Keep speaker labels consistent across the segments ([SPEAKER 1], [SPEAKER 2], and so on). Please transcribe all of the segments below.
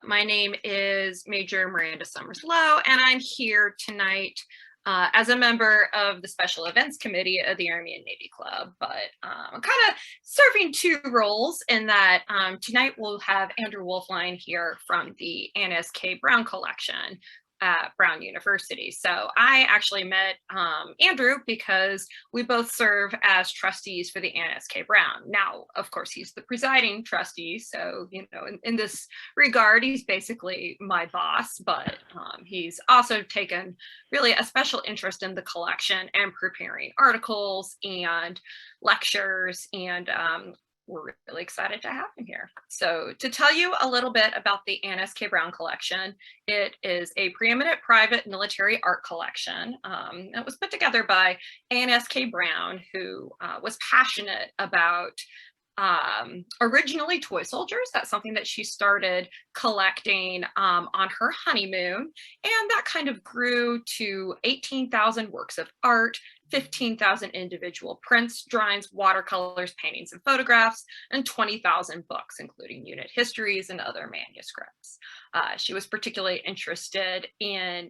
[SPEAKER 1] My name is Major Miranda Summers Lowe, and I'm here tonight as a member of the Special Events Committee of the Army and Navy Club. But I'm kind of serving two roles in that tonight we'll have Andrew Wolfline here from the Anna K. Brown collection at Brown University. So I actually met Andrew because we both serve as trustees for the Anna K. Brown. Now, of course, he's the presiding trustee. So, you know, in this regard, he's basically my boss, but he's also taken really a special interest in the collection and preparing articles and lectures, and we're really excited to have him here. So to tell you a little bit about the Anna K. Brown collection, it is a preeminent private military art collection. It was put together by Anna K. Brown, who was passionate about originally toy soldiers. That's something that she started collecting on her honeymoon, and that kind of grew to 18,000 works of art, 15,000 individual prints, drawings, watercolors, paintings, and photographs, and 20,000 books, including unit histories and other manuscripts. She was particularly interested in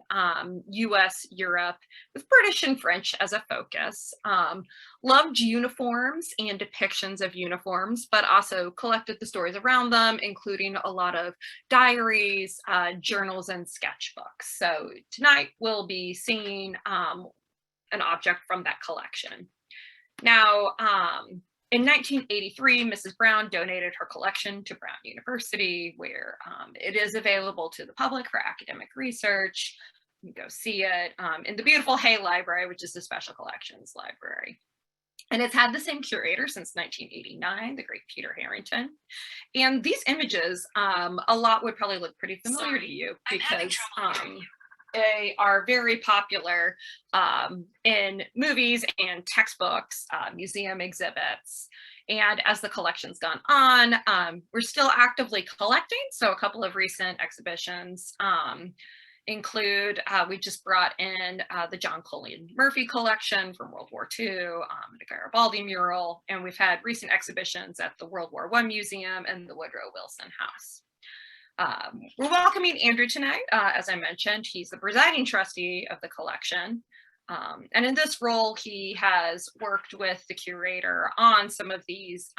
[SPEAKER 1] US, Europe, with British and French as a focus, loved uniforms and depictions of uniforms, but also collected the stories around them, including a lot of diaries, journals, and sketchbooks. So tonight we'll be seeing an object from that collection. Now, in 1983, Mrs. Brown donated her collection to Brown University, where it is available to the public for academic research. You can go see it in the beautiful Hay Library, which is the Special Collections Library. And it's had the same curator since 1989, the great Peter Harrington. And these images, a lot would probably look pretty familiar to you because they are very popular in movies and textbooks, museum exhibits. And as the collection's gone on, we're still actively collecting. So a couple of recent exhibitions include, we just brought in the John Colleen Murphy collection from World War II, the Garibaldi mural, and we've had recent exhibitions at the World War I Museum and the Woodrow Wilson House. We're welcoming Andrew tonight. As I mentioned, he's the presiding trustee of the collection. And in this role, he has worked with the curator on some of these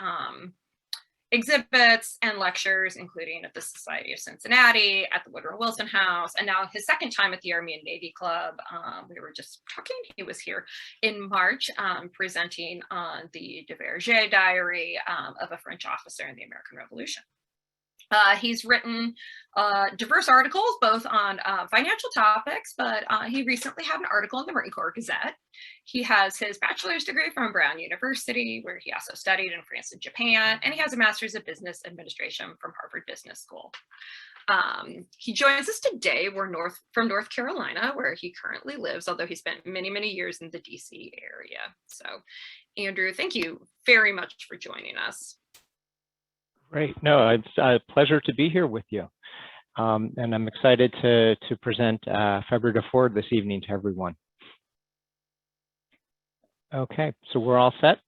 [SPEAKER 1] exhibits and lectures, including at the Society of Cincinnati, at the Woodrow Wilson House, and now his second time at the Army and Navy Club. We were just talking, he was here in March presenting on the de Verger diary of a French officer in the American Revolution. He's written diverse articles, both on financial topics, but he recently had an article in the Marine Corps Gazette. He has his bachelor's degree from Brown University, where he also studied in France and Japan, and he has a master's of business administration from Harvard Business School. He joins us today. We're from North Carolina, where he currently lives, although he spent many, many years in the DC area. So, Andrew, thank you very much for joining us.
[SPEAKER 2] Great. No, it's a pleasure to be here with you. And I'm excited to present Faber du Faur this evening to everyone. Okay, so we're all set?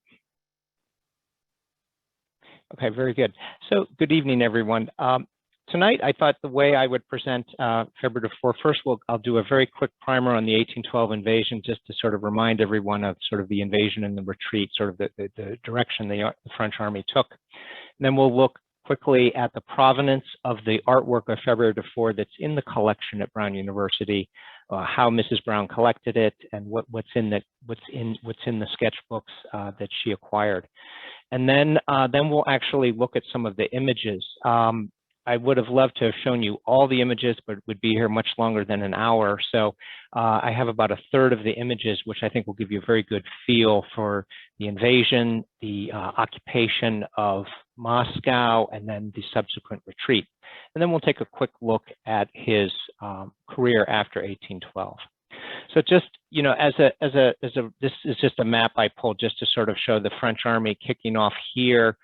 [SPEAKER 2] Okay, very good. So good evening, everyone. Tonight, I thought the way I would present Faber du Faur, first I'll do a very quick primer on the 1812 invasion, just to sort of remind everyone of sort of the invasion and the retreat, sort of the direction the French army took. And then we'll look quickly at the provenance of the artwork of Faber du Faur that's in the collection at Brown University, how Mrs. Brown collected it, and what's in the sketchbooks that she acquired. And then we'll actually look at some of the images. I would have loved to have shown you all the images, but would be here much longer than an hour. So I have about a third of the images, which I think will give you a very good feel for the invasion, the occupation of Moscow, and then the subsequent retreat. And then we'll take a quick look at his career after 1812. So just, you know, this is just a map I pulled just to sort of show the French army kicking off here,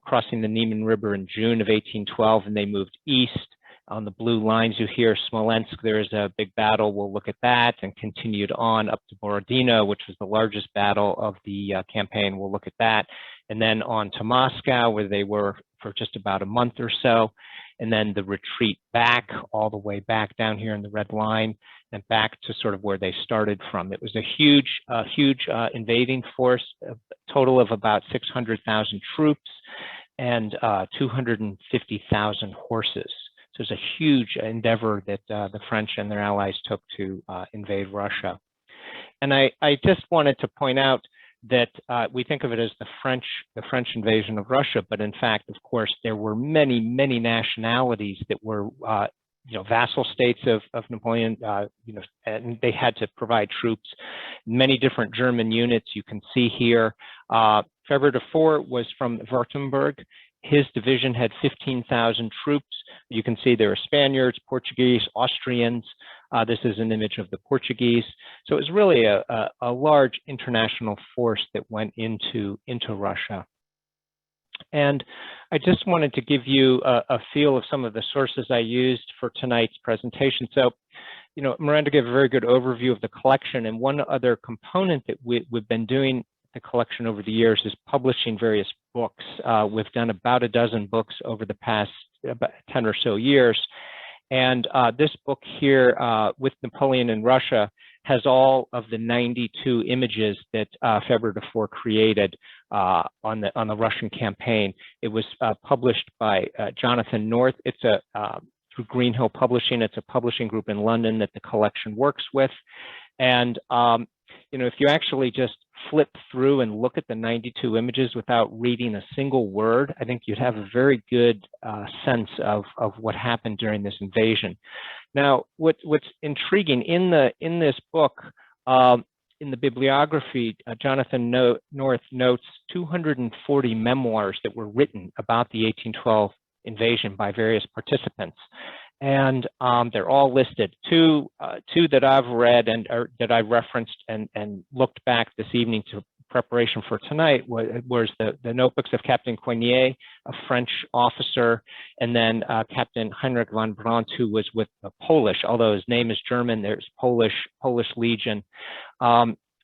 [SPEAKER 2] crossing the Niemen River in June of 1812, and they moved east. On the blue lines you hear Smolensk, there is a big battle, we'll look at that, and continued on up to Borodino, which was the largest battle of the campaign, we'll look at that, and then on to Moscow, where they were for just about a month or so. and then the retreat back, all the way back down here in the red line, and back to sort of where they started from. It was a huge invading force, a total of about 600,000 troops and 250,000 horses. So it's a huge endeavor that the French and their allies took to invade Russia. And I just wanted to point out that we think of it as the French invasion of Russia, but in fact, of course, there were many, many nationalities that were vassal states of Napoleon, and they had to provide troops. Many different German units you can see here. Faber du Faur was from Württemberg. His division had 15,000 troops. You can see there are Spaniards, Portuguese, Austrians. This is an image of the Portuguese. So it was really a large international force that went into Russia. And I just wanted to give you a feel of some of the sources I used for tonight's presentation. So, Miranda gave a very good overview of the collection, and one other component that we've been doing the collection over the years is publishing various books. We've done about a dozen books over the past about 10 or so years. And this book here, With Napoleon in Russia, has all of the 92 images that Faber du Faur created on the Russian campaign. It was published by Jonathan North. It's through Greenhill Publishing. It's a publishing group in London that the collection works with. And if you actually just flip through and look at the 92 images without reading a single word, I think you'd have a very good sense of what happened during this invasion. Now, what's intriguing in this book, in the bibliography, Jonathan North notes 240 memoirs that were written about the 1812 invasion by various participants. And they're all listed. Two that I've read and that I referenced and looked back this evening to preparation for tonight was the notebooks of Captain Coignet, a French officer, and then Captain Heinrich von Brandt, who was with the Polish, although his name is German, there's Polish Legion.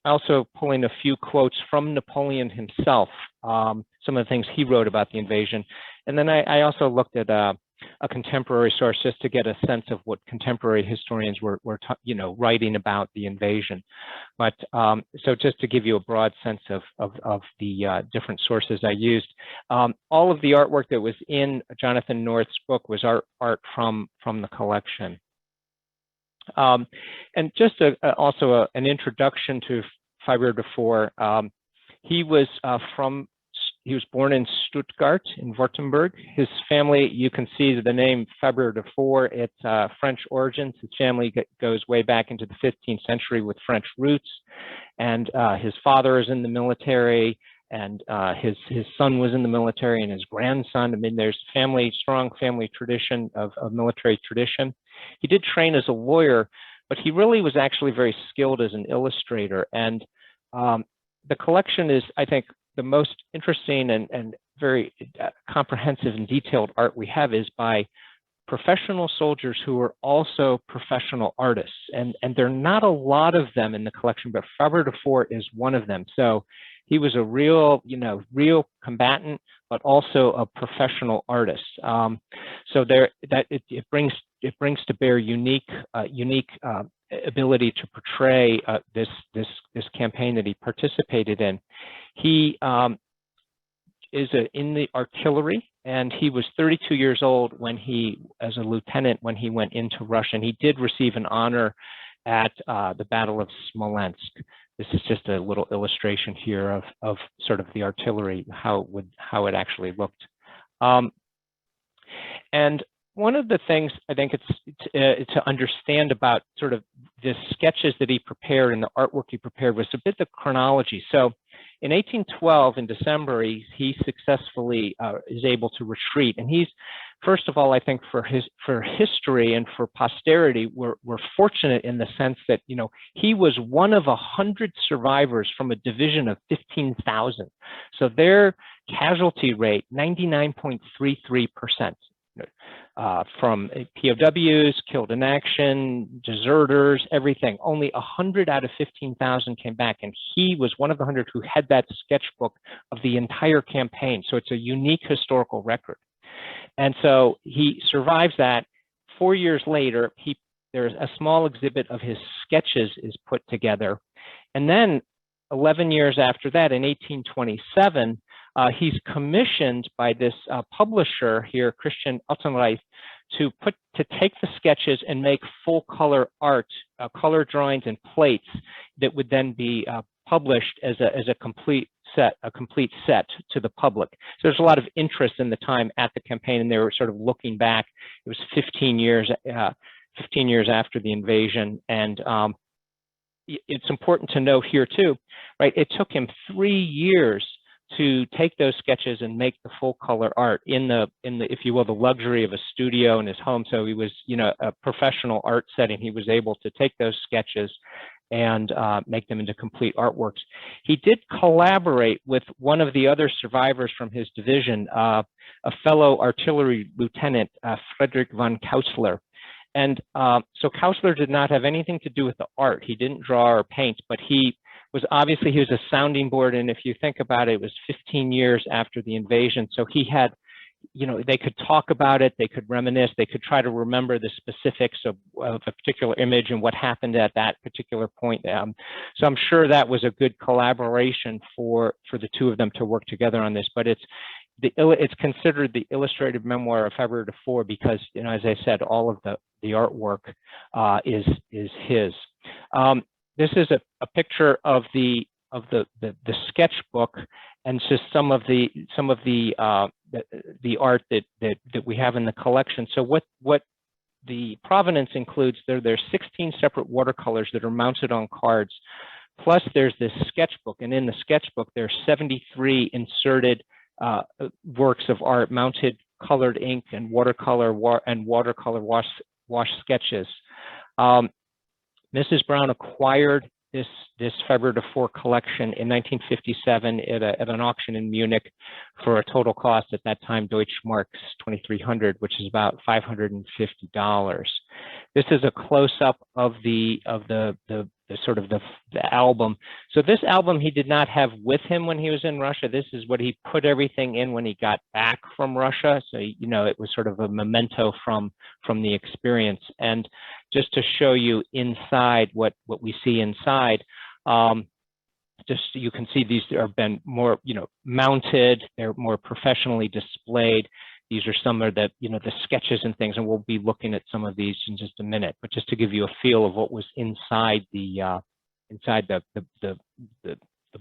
[SPEAKER 2] Also pulling a few quotes from Napoleon himself, some of the things he wrote about the invasion. And then I also looked at a contemporary source just to get a sense of what contemporary historians were writing about the invasion. But so just to give you a broad sense of the different sources I used. All of the artwork that was in Jonathan North's book was art from the collection. And just also an introduction to Faber du Faur. He was born in Stuttgart in Württemberg. His family, you can see the name Faber du Faur, it's French origins. His family goes way back into the 15th century with French roots. And his father is in the military, and his son was in the military, and his grandson. I mean, there's strong family tradition of military tradition. He did train as a lawyer, but he really was actually very skilled as an illustrator. And the collection is, I think, the most interesting and very comprehensive and detailed art we have is by professional soldiers who are also professional artists. And there are not a lot of them in the collection, but Faber du Faur is one of them. So he was a real combatant, but also a professional artist. So it brings to bear unique ability to portray this campaign that he participated in. He is in the artillery, and he was 32 years old as a lieutenant when he went into Russia. And he did receive an honor at the Battle of Smolensk. This is just a little illustration here of sort of the artillery, how it actually looked. And one of the things I think it's to understand about sort of the sketches that he prepared and the artwork he prepared was a bit the chronology. So in 1812, in December, he successfully is able to retreat. And he's, first of all, I think for history and for posterity, we're fortunate in the sense that, he was one of 100 survivors from a division of 15,000. So their casualty rate, 99.33%. From POWs, killed in action, deserters, everything. Only 100 out of 15,000 came back, and he was one of the 100 who had that sketchbook of the entire campaign. So it's a unique historical record. And so he survives that. 4 years later, there's a small exhibit of his sketches is put together. And then 11 years after that, in 1827, he's commissioned by this publisher here, Christian Ottenreich, to take the sketches and make full color art, color drawings and plates that would then be published as a complete set to the public. So there's a lot of interest in the time at the campaign, and they were sort of looking back. It was 15 years after the invasion, and it's important to note here too, right? It took him 3 years to take those sketches and make the full color art in the, if you will, the luxury of a studio in his home. So he was, a professional art setting. He was able to take those sketches and make them into complete artworks. He did collaborate with one of the other survivors from his division, a fellow artillery lieutenant, Friedrich von Kausler. And so Kausler did not have anything to do with the art. He didn't draw or paint, but he was a sounding board. And if you think about it, it was 15 years after the invasion. So he had, they could talk about it, they could reminisce, they could try to remember the specifics of a particular image and what happened at that particular point. So I'm sure that was a good collaboration for the two of them to work together on this. But it's considered the illustrated memoir of Faber du Faur because, as I said, all of the artwork is his. This is a picture of the sketchbook, and just some of the art that we have in the collection. So what the Providence includes, there's 16 separate watercolors that are mounted on cards. Plus, there's this sketchbook, and in the sketchbook, there's 73 inserted works of art, mounted colored ink and watercolor wash sketches. Mrs. Brown acquired this Faber du Faur collection in 1957 at an auction in Munich for a total cost at that time Deutschmarks 2,300, which is about $550. This is a close-up of the album. So this album he did not have with him when he was in Russia. This is what he put everything in when he got back from Russia. So it was sort of a memento from the experience. And just to show you inside what we see inside, just you can see these have been more mounted. They're more professionally displayed. These are some of the the sketches and things, and we'll be looking at some of these in just a minute. But just to give you a feel of what was inside the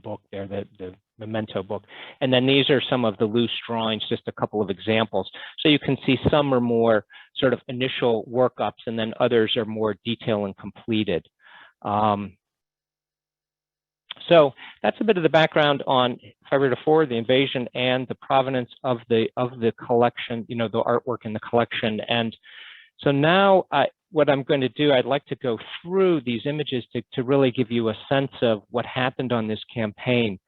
[SPEAKER 2] book there, the memento book. And then these are some of the loose drawings, just a couple of examples. So you can see some are more sort of initial workups, and then others are more detailed and completed. So that's a bit of the background on Faber du Faur, the invasion, and the provenance of the collection, the artwork in the collection. And so now what I'm going to do, I'd like to go through these images to really give you a sense of what happened on this campaign.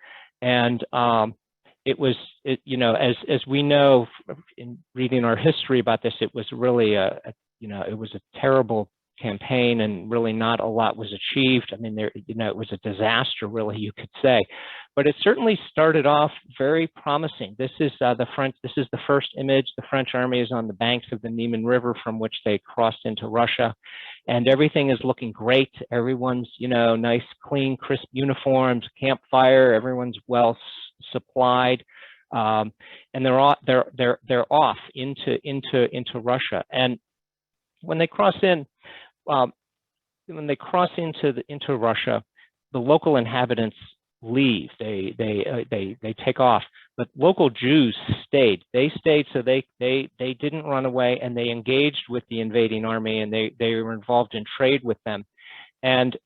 [SPEAKER 2] And it was, as we know in reading our history about this, it was really it was a terrible campaign, and really not a lot was achieved. I mean, it was a disaster, really, you could say. But it certainly started off very promising. This is the first image. The French army is on the banks of the Niemen River, from which they crossed into Russia, and everything is looking great. Everyone's, nice, clean, crisp uniforms, campfire. Everyone's well supplied, and they're off into Russia. And when they cross into Russia, the local inhabitants leave. They take off, but local Jews stayed. They stayed, so they didn't run away, and they engaged with the invading army, and they were involved in trade with them. And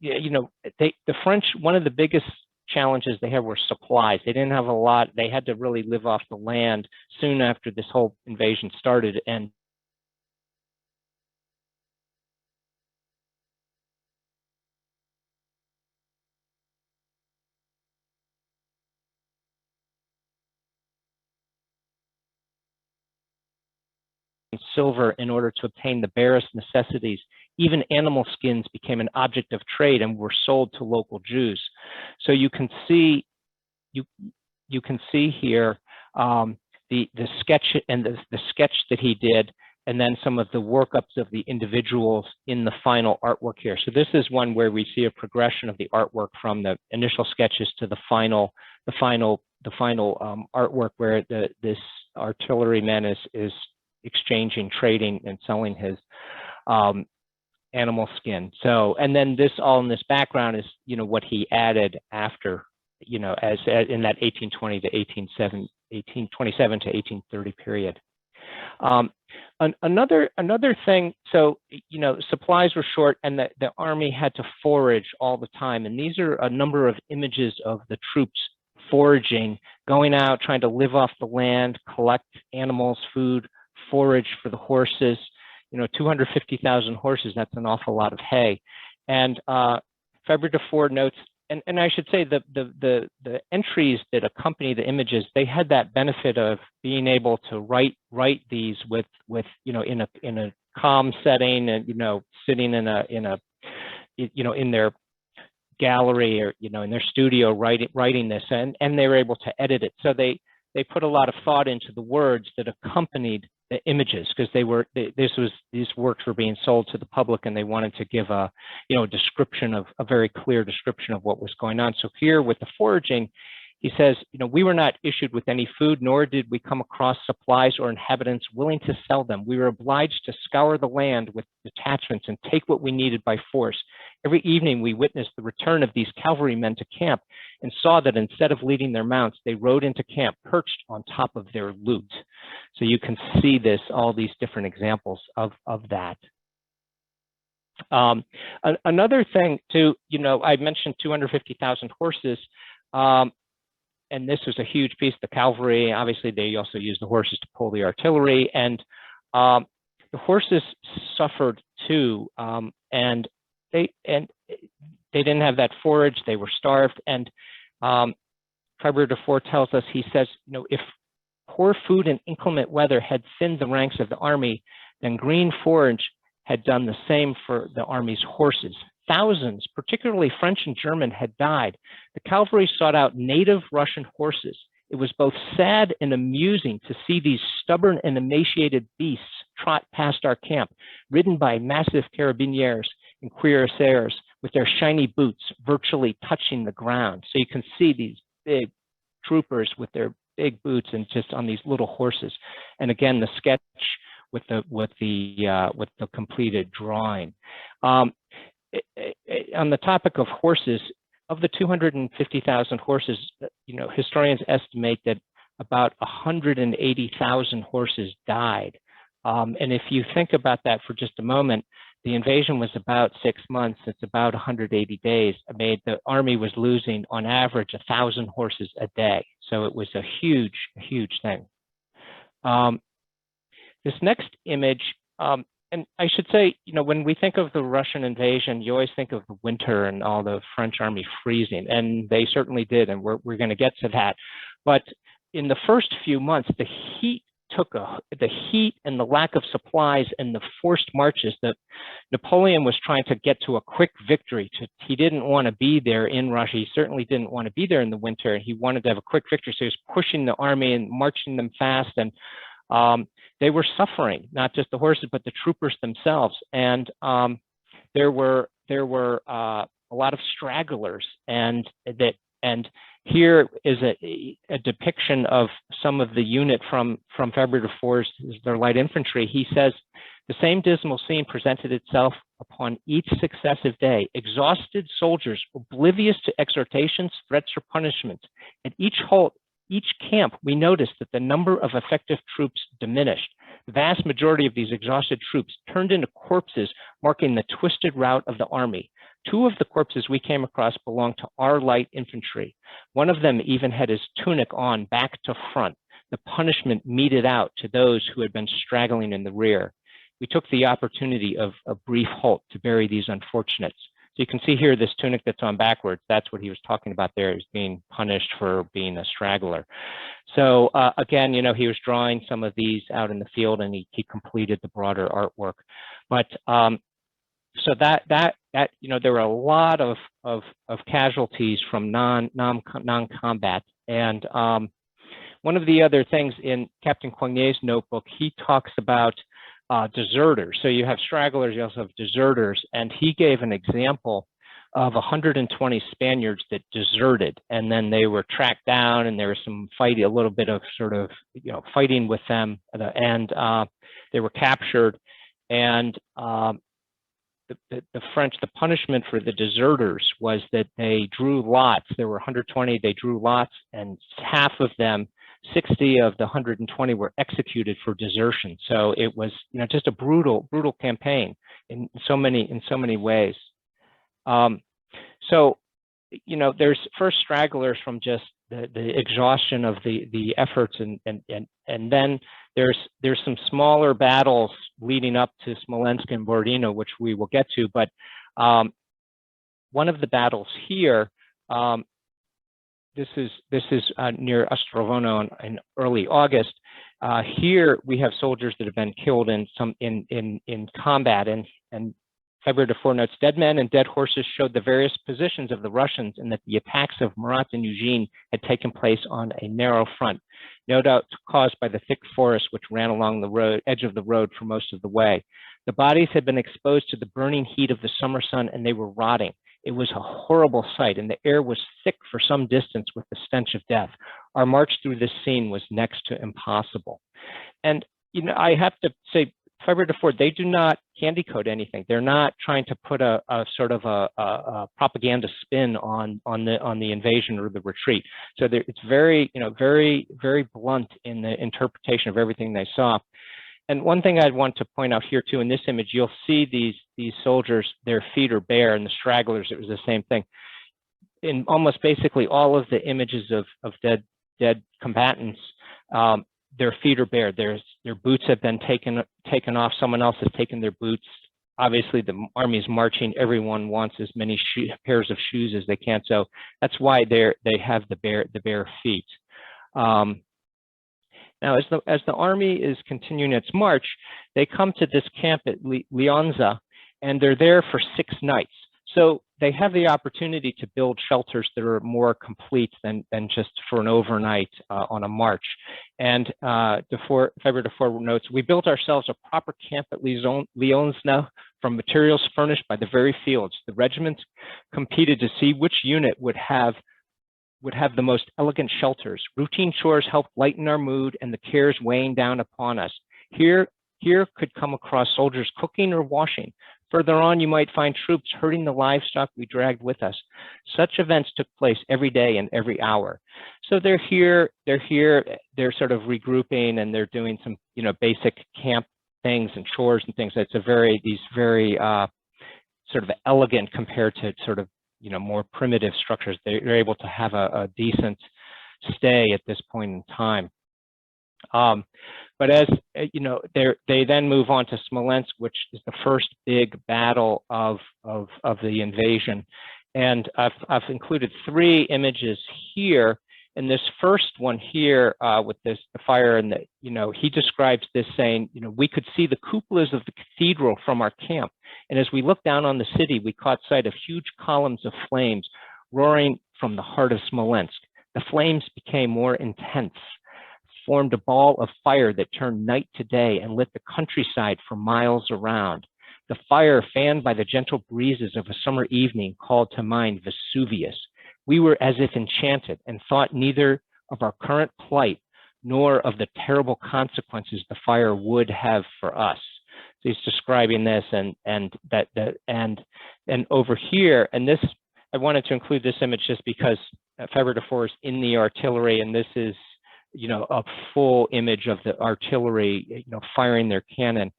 [SPEAKER 2] the French, one of the biggest challenges they had were supplies. They didn't have a lot. They had to really live off the land soon after this whole invasion started. And silver in order to obtain the barest necessities. Even animal skins became an object of trade and were sold to local Jews. So you can see here the sketch and the sketch that he did, and then some of the workups of the individuals in the final artwork here. So this is one where we see a progression of the artwork from the initial sketches to the final artwork, where this artilleryman is exchanging, trading, and selling his animal skin. So, and then this all in this background is, what he added after, as in that 1820 to 1827 to 1830 period. Another thing, so, supplies were short, and the army had to forage all the time. And these are a number of images of the troops foraging, going out, trying to live off the land, collect animals, food, forage for the horses. 250,000 horses, that's an awful lot of hay. And Faber du Faur notes, and I should say the entries that accompany the images, they had that benefit of being able to write these with in a calm setting, and sitting in their gallery, or in their studio writing this, and they were able to edit it. So they put a lot of thought into the words that accompanied the images, because these works were being sold to the public, and they wanted to give a description of a very clear description of what was going on. So here with the foraging, he says, we were not issued with any food, nor did we come across supplies or inhabitants willing to sell them. We were obliged to scour the land with detachments and take what we needed by force. Every evening we witnessed the return of these cavalrymen to camp, and saw that instead of leading their mounts, they rode into camp perched on top of their loot. So you can see all these different examples of that. Another thing too, I mentioned 250,000 horses. And this was a huge piece. The cavalry, obviously, they also used the horses to pull the artillery, and the horses suffered too. And they didn't have that forage. They were starved. And Faber du Faur tells us, he says, if poor food and inclement weather had thinned the ranks of the army, then green forage had done the same for the army's horses. Thousands, particularly French and German, had died. The cavalry sought out native Russian horses. It was both sad and amusing to see these stubborn and emaciated beasts trot past our camp, ridden by massive carabiniers and cuirassiers with their shiny boots virtually touching the ground. So you can see these big troopers with their big boots and just on these little horses. And again, the sketch with the completed drawing. On the topic of horses, of the 250,000 horses, historians estimate that about 180,000 horses died. And if you think about that for just a moment, the invasion was about 6 months. It's about 180 days. The army was losing on average 1,000 horses a day. So it was a huge, huge thing. This next image, and I should say, when we think of the Russian invasion, you always think of the winter and all the French army freezing, and they certainly did, and we're going to get to that. But in the first few months, the heat and the lack of supplies and the forced marches that Napoleon was trying to get to a quick victory. He didn't want to be there in Russia. He certainly didn't want to be there in the winter. He wanted to have a quick victory, so he was pushing the army and marching them fast, and they were suffering, not just the horses, but the troopers themselves. And there were a lot of stragglers, and here is a depiction of some of the unit from Faber du Faur's, their light infantry. He says, the same dismal scene presented itself upon each successive day. Exhausted soldiers, oblivious to exhortations, threats, or punishments. At each halt, each camp, we noticed that the number of effective troops diminished. The vast majority of these exhausted troops turned into corpses, marking the twisted route of the army. 2 of the corpses we came across belonged to our light infantry. One of them even had his tunic on back to front, the punishment meted out to those who had been straggling in the rear. We took the opportunity of a brief halt to bury these unfortunates. So you can see here this tunic that's on backwards. That's what he was talking about there, is being punished for being a straggler. So again, he was drawing some of these out in the field, and he completed the broader artwork. But so that there were a lot of casualties from non-combat, and one of the other things in Captain Coignier's notebook, he talks about deserters. So you have stragglers, you also have deserters, and he gave an example of 120 Spaniards that deserted, and then they were tracked down, and there was some fighting, a little bit of sort of, fighting with them, and they were captured. And the French, the punishment for the deserters was that they drew lots. There were 120, they drew lots, and half of them, 60 of the 120 were executed for desertion. So it was, just a brutal campaign in so many ways. So, there's first stragglers from just the exhaustion of the efforts, and then there's some smaller battles leading up to Smolensk and Borodino, which we will get to. But one of the battles here, this is near Ostrovono in early August. Here we have soldiers that have been killed in combat, and Faber du Faur notes, dead men and dead horses showed the various positions of the Russians, and that the attacks of Murat and Eugene had taken place on a narrow front, no doubt caused by the thick forest which ran along the edge of the road for most of the way. The bodies had been exposed to the burning heat of the summer sun, and they were rotting. It was a horrible sight, and the air was thick for some distance with the stench of death. Our march through this scene was next to impossible. And, I have to say, Faber du Faur, they do not candy coat anything. They're not trying to put a sort of a propaganda spin on the invasion or the retreat. So it's very, very blunt in the interpretation of everything they saw. And one thing I'd want to point out here too, in this image, you'll see these soldiers, their feet are bare, and the stragglers, it was the same thing. In almost basically all of the images of dead combatants, their feet are bare. Their boots have been taken off. Someone else has taken their boots. Obviously, the army is marching. Everyone wants as many pairs of shoes as they can. So that's why they have the bare feet. Now, as the army is continuing its march, they come to this camp at Leonza, and they're there for 6 nights. So they have the opportunity to build shelters that are more complete than just for an overnight on a march. And Faber du Faur notes, we built ourselves a proper camp at Leonza from materials furnished by the very fields. The regiments competed to see which unit would have the most elegant shelters. Routine chores helped lighten our mood and the cares weighing down upon us. Here could come across soldiers cooking or washing. Further on, you might find troops herding the livestock we dragged with us. Such events took place every day and every hour. So they're here, they're sort of regrouping, and they're doing some, basic camp things and chores and things. It's these very sort of elegant compared to sort of, more primitive structures. They're able to have a decent stay at this point in time. But as they then move on to Smolensk, which is the first big battle of the invasion. And I've included 3 images here. And this first one here with the fire, and he describes this saying, we could see the cupolas of the cathedral from our camp. And as we looked down on the city, we caught sight of huge columns of flames roaring from the heart of Smolensk. The flames became more intense, formed a ball of fire that turned night to day and lit the countryside for miles around. The fire, fanned by the gentle breezes of a summer evening, called to mind Vesuvius. We were as if enchanted and thought neither of our current plight nor of the terrible consequences the fire would have for us. So he's describing this, and over here, and this, I wanted to include this image just because Faber du Faur is in the artillery, and this is a full image of the artillery, firing their cannon.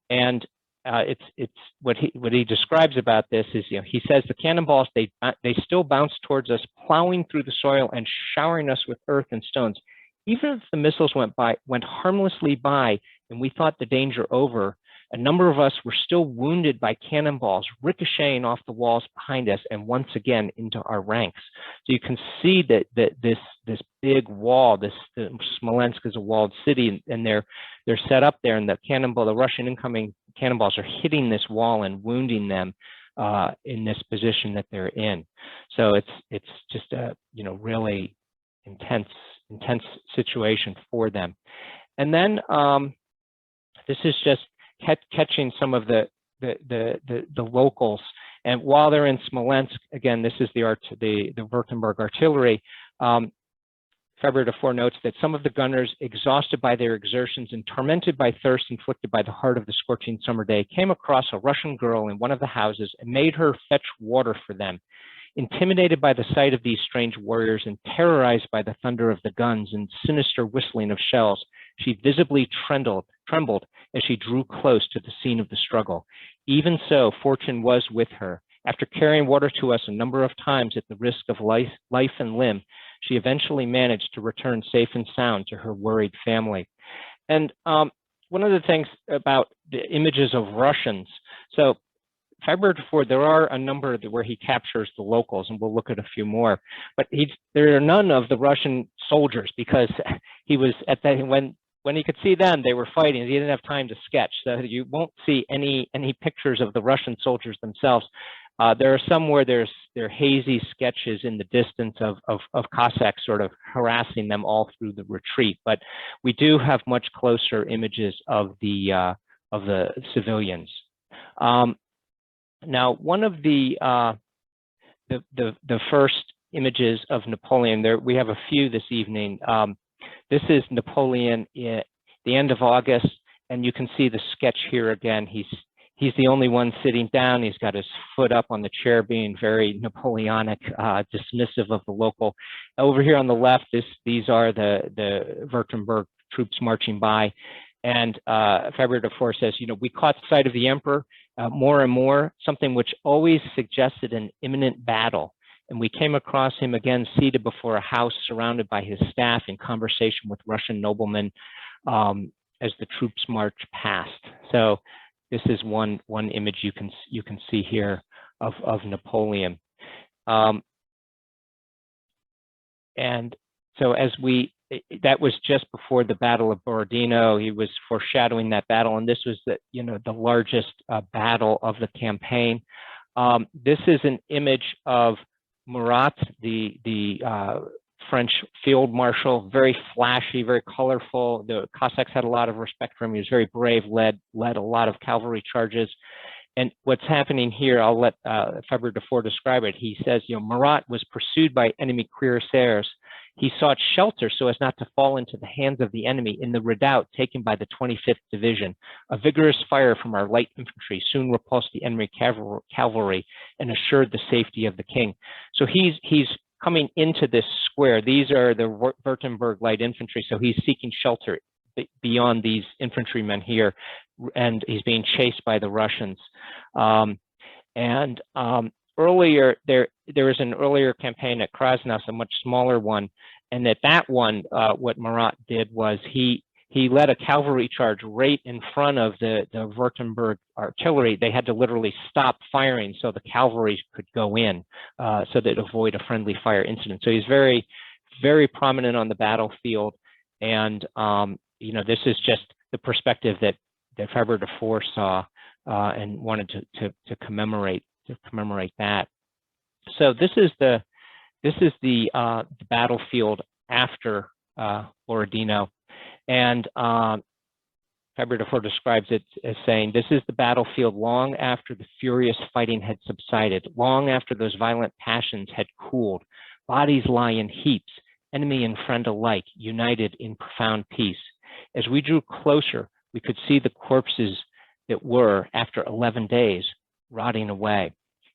[SPEAKER 2] And it's what he describes about this is, he says the cannonballs, they still bounce towards us, plowing through the soil and showering us with earth and stones. Even if the missiles went harmlessly by and we thought the danger over, a number of us were still wounded by cannonballs ricocheting off the walls behind us and once again into our ranks. So you can see that this big wall, Smolensk is a walled city, and they're set up there, and the Russian incoming cannonballs are hitting this wall and wounding them in this position that they're in. So it's just a really intense intense situation for them. And then this is just catching some of the locals. And while they're in Smolensk, again, this is the Württemberg artillery. Faber du Faur notes that some of the gunners, exhausted by their exertions and tormented by thirst inflicted by the heart of the scorching summer day, came across a Russian girl in one of the houses and made her fetch water for them. Intimidated by the sight of these strange warriors and terrorized by the thunder of the guns and sinister whistling of shells, she visibly trembled as she drew close to the scene of the struggle. Even so, fortune was with her. After carrying water to us a number of times at the risk of life and limb, she eventually managed to return safe and sound to her worried family. And one of the things about the images of Russians, so Faber du Faur, there are a number where he captures the locals, and we'll look at a few more, but there are none of the Russian soldiers, because he was at that, when he could see them, they were fighting. He didn't have time to sketch, so you won't see any pictures of the Russian soldiers themselves. There are some where there are hazy sketches in the distance of Cossacks sort of harassing them all through the retreat, but we do have much closer images of the civilians. Now, one of the first images of Napoleon, we have a few this evening. This is Napoleon at the end of August, and you can see the sketch here again. He's the only one sitting down. He's got his foot up on the chair, being very Napoleonic, dismissive of the local. Over here on the left, these are the Württemberg troops marching by. And Faber du Faur says, we caught sight of the emperor more and more, something which always suggested an imminent battle. And we came across him again seated before a house surrounded by his staff in conversation with Russian noblemen as the troops marched past. So this is one image you can see here of Napoleon. And so that was just before the Battle of Borodino. He was foreshadowing that battle, and this was the largest battle of the campaign. This is an image of Murat, the French field marshal, very flashy, very colorful. The Cossacks had a lot of respect for him. He was very brave, led a lot of cavalry charges. And what's happening here, I'll let Faber du Faur describe it. He says, Murat was pursued by enemy cuirassiers. He sought shelter so as not to fall into the hands of the enemy in the redoubt taken by the 25th Division. A vigorous fire from our light infantry soon repulsed the enemy cavalry and assured the safety of the king. So he's coming into this square. These are the Württemberg light infantry, so he's seeking shelter beyond these infantrymen here, and he's being chased by the Russians. Earlier, there was an earlier campaign at Krasnos, a much smaller one, and at that one, what Murat did was he led a cavalry charge right in front of the Württemberg artillery. They had to literally stop firing so the cavalry could go in, so that avoid a friendly fire incident. So he's very, very prominent on the battlefield, and this is just the perspective that Faber du Faur saw and wanted to commemorate that. So this is the battlefield after Borodino, and Faber du Faur describes it as saying, "This is the battlefield long after the furious fighting had subsided, long after those violent passions had cooled. Bodies lie in heaps, enemy and friend alike, united in profound peace. As we drew closer, we could see the corpses that were, after 11 days, rotting away."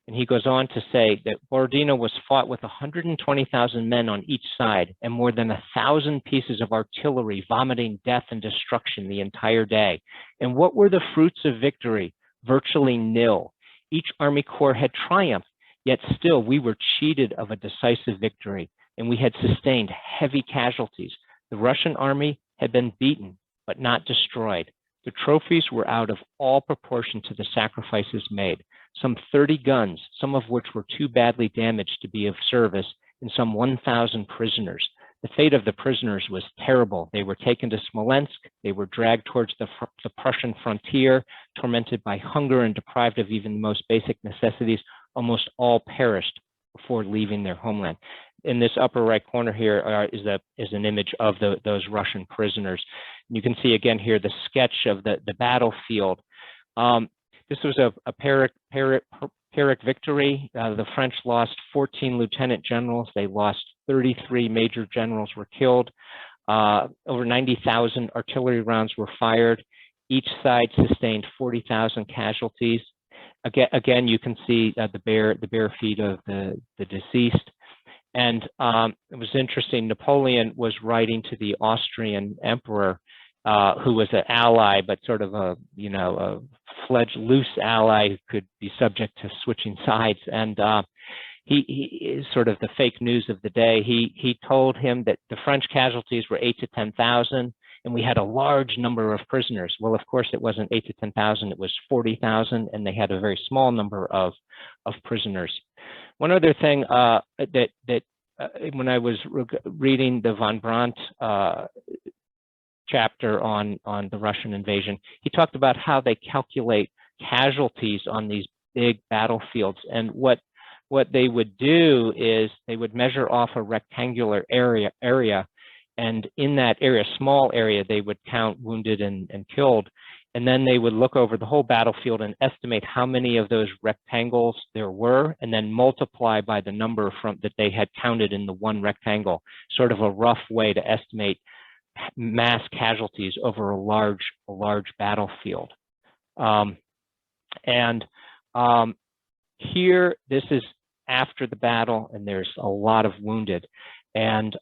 [SPEAKER 2] And he goes on to say that Borodino was fought with 120,000 men on each side and more than 1,000 pieces of artillery vomiting death and destruction the entire day. And what were the fruits of victory? Virtually nil. Each army corps had triumphed, yet still we were cheated of a decisive victory, and we had sustained heavy casualties. The Russian army had been beaten, but not destroyed. The trophies were out of all proportion to the sacrifices made. Some 30 guns, some of which were too badly damaged to be of service, and some 1,000 prisoners. The fate of the prisoners was terrible. They were taken to Smolensk. They were dragged towards the Prussian frontier, tormented by hunger and deprived of even the most basic necessities. Almost all perished before leaving their homeland. in this upper right corner here is an image of those Russian prisoners. You can see again here the sketch of the battlefield. This was a Pyrrhic victory. The French lost 14 lieutenant generals. They lost 33 major generals were killed. Over 90,000 artillery rounds were fired. Each side sustained 40,000 casualties. Again, you can see the bare feet of the deceased. And it was interesting, Napoleon was writing to the Austrian emperor, who was an ally, but sort of a fledged loose ally who could be subject to switching sides. And he is sort of the fake news of the day. He told him that the French casualties were 8,000 to 10,000, and we had a large number of prisoners. Well, of course, it wasn't 8,000 to 10,000; it was 40,000, and they had a very small number of prisoners. One other thing when I was reading the von Brandt chapter on the Russian invasion, he talked about how they calculate casualties on these big battlefields. And what they would do is they would measure off a rectangular area, and in that area, small area, they would count wounded and killed. And then they would look over the whole battlefield and estimate how many of those rectangles there were, and then multiply by the number that they had counted in the one rectangle, sort of a rough way to estimate mass casualties over a large battlefield. Here, this is after the battle, and there's a lot of wounded. And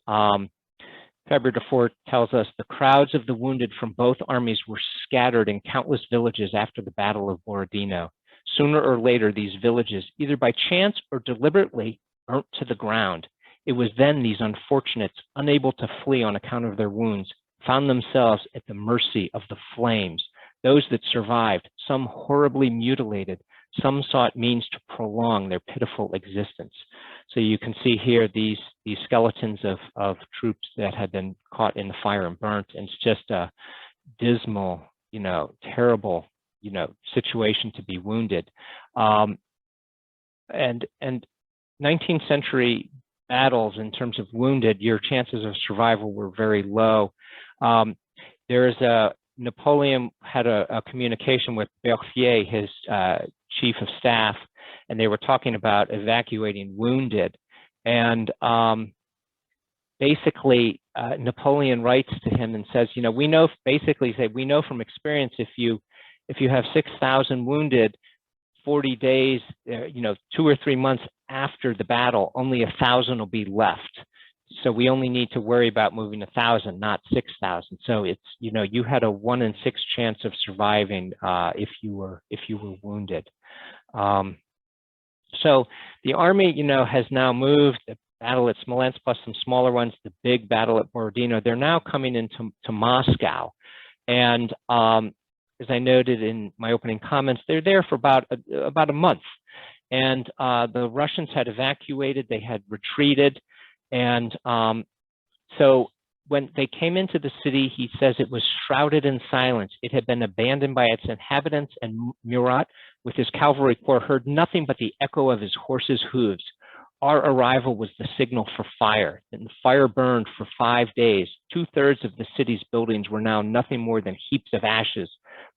[SPEAKER 2] Faber du Faur tells us the crowds of the wounded from both armies were scattered in countless villages after the Battle of Borodino. Sooner or later, these villages, either by chance or deliberately, burnt to the ground. It was then these unfortunates, unable to flee on account of their wounds, found themselves at the mercy of the flames. Those that survived, some horribly mutilated, some sought means to prolong their pitiful existence. So you can see here these skeletons of troops that had been caught in the fire and burnt, and it's just a dismal, terrible, situation to be wounded. And 19th century battles, in terms of wounded, your chances of survival were very low. Napoleon had a communication with Berthier, his chief of staff, and they were talking about evacuating wounded. And basically, Napoleon writes to him and says, we know from experience, if you have 6,000 wounded, 40 days, 2 or 3 months after the battle, only 1,000 will be left. So we only need to worry about moving 1,000, not 6,000. So it's, you had a 1 in 6 chance of surviving if you were wounded. So the army, has now moved. The battle at Smolensk plus some smaller ones, the big battle at Borodino, they're now coming into Moscow. And as I noted in my opening comments, they're there for about a month. And the Russians had evacuated, they had retreated. And so when they came into the city, he says it was shrouded in silence. It had been abandoned by its inhabitants, and Murat, with his cavalry corps, heard nothing but the echo of his horse's hooves. Our arrival was the signal for fire, and the fire burned for 5 days. 2/3 of the city's buildings were now nothing more than heaps of ashes.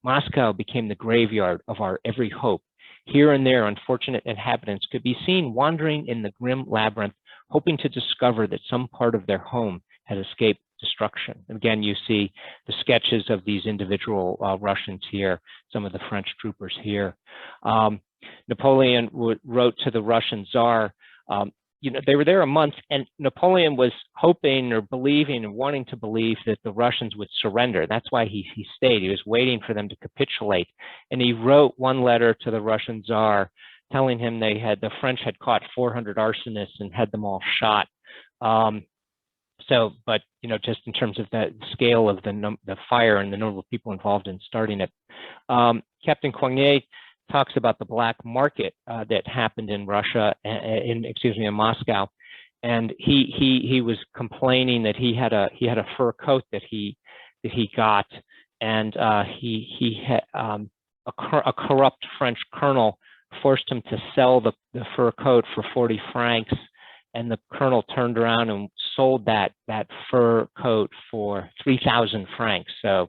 [SPEAKER 2] Moscow became the graveyard of our every hope. Here and there, unfortunate inhabitants could be seen wandering in the grim labyrinth, hoping to discover that some part of their home had escaped destruction. Again, you see the sketches of these individual Russians here, some of the French troopers here. Napoleon wrote to the Russian Tsar. They were there a month, and Napoleon was hoping or believing and wanting to believe that the Russians would surrender. That's why he stayed. He was waiting for them to capitulate. And he wrote one letter to the Russian Tsar telling him the French had caught 400 arsonists and had them all shot. But just in terms of the scale of the fire and the number of people involved in starting it, Captain Coignet talks about the black market that happened in Russia, in Moscow, and he was complaining that he had a fur coat that he got, and he had a corrupt French colonel forced him to sell the fur coat for 40 francs, and the colonel turned around and sold that fur coat for 3,000 francs, so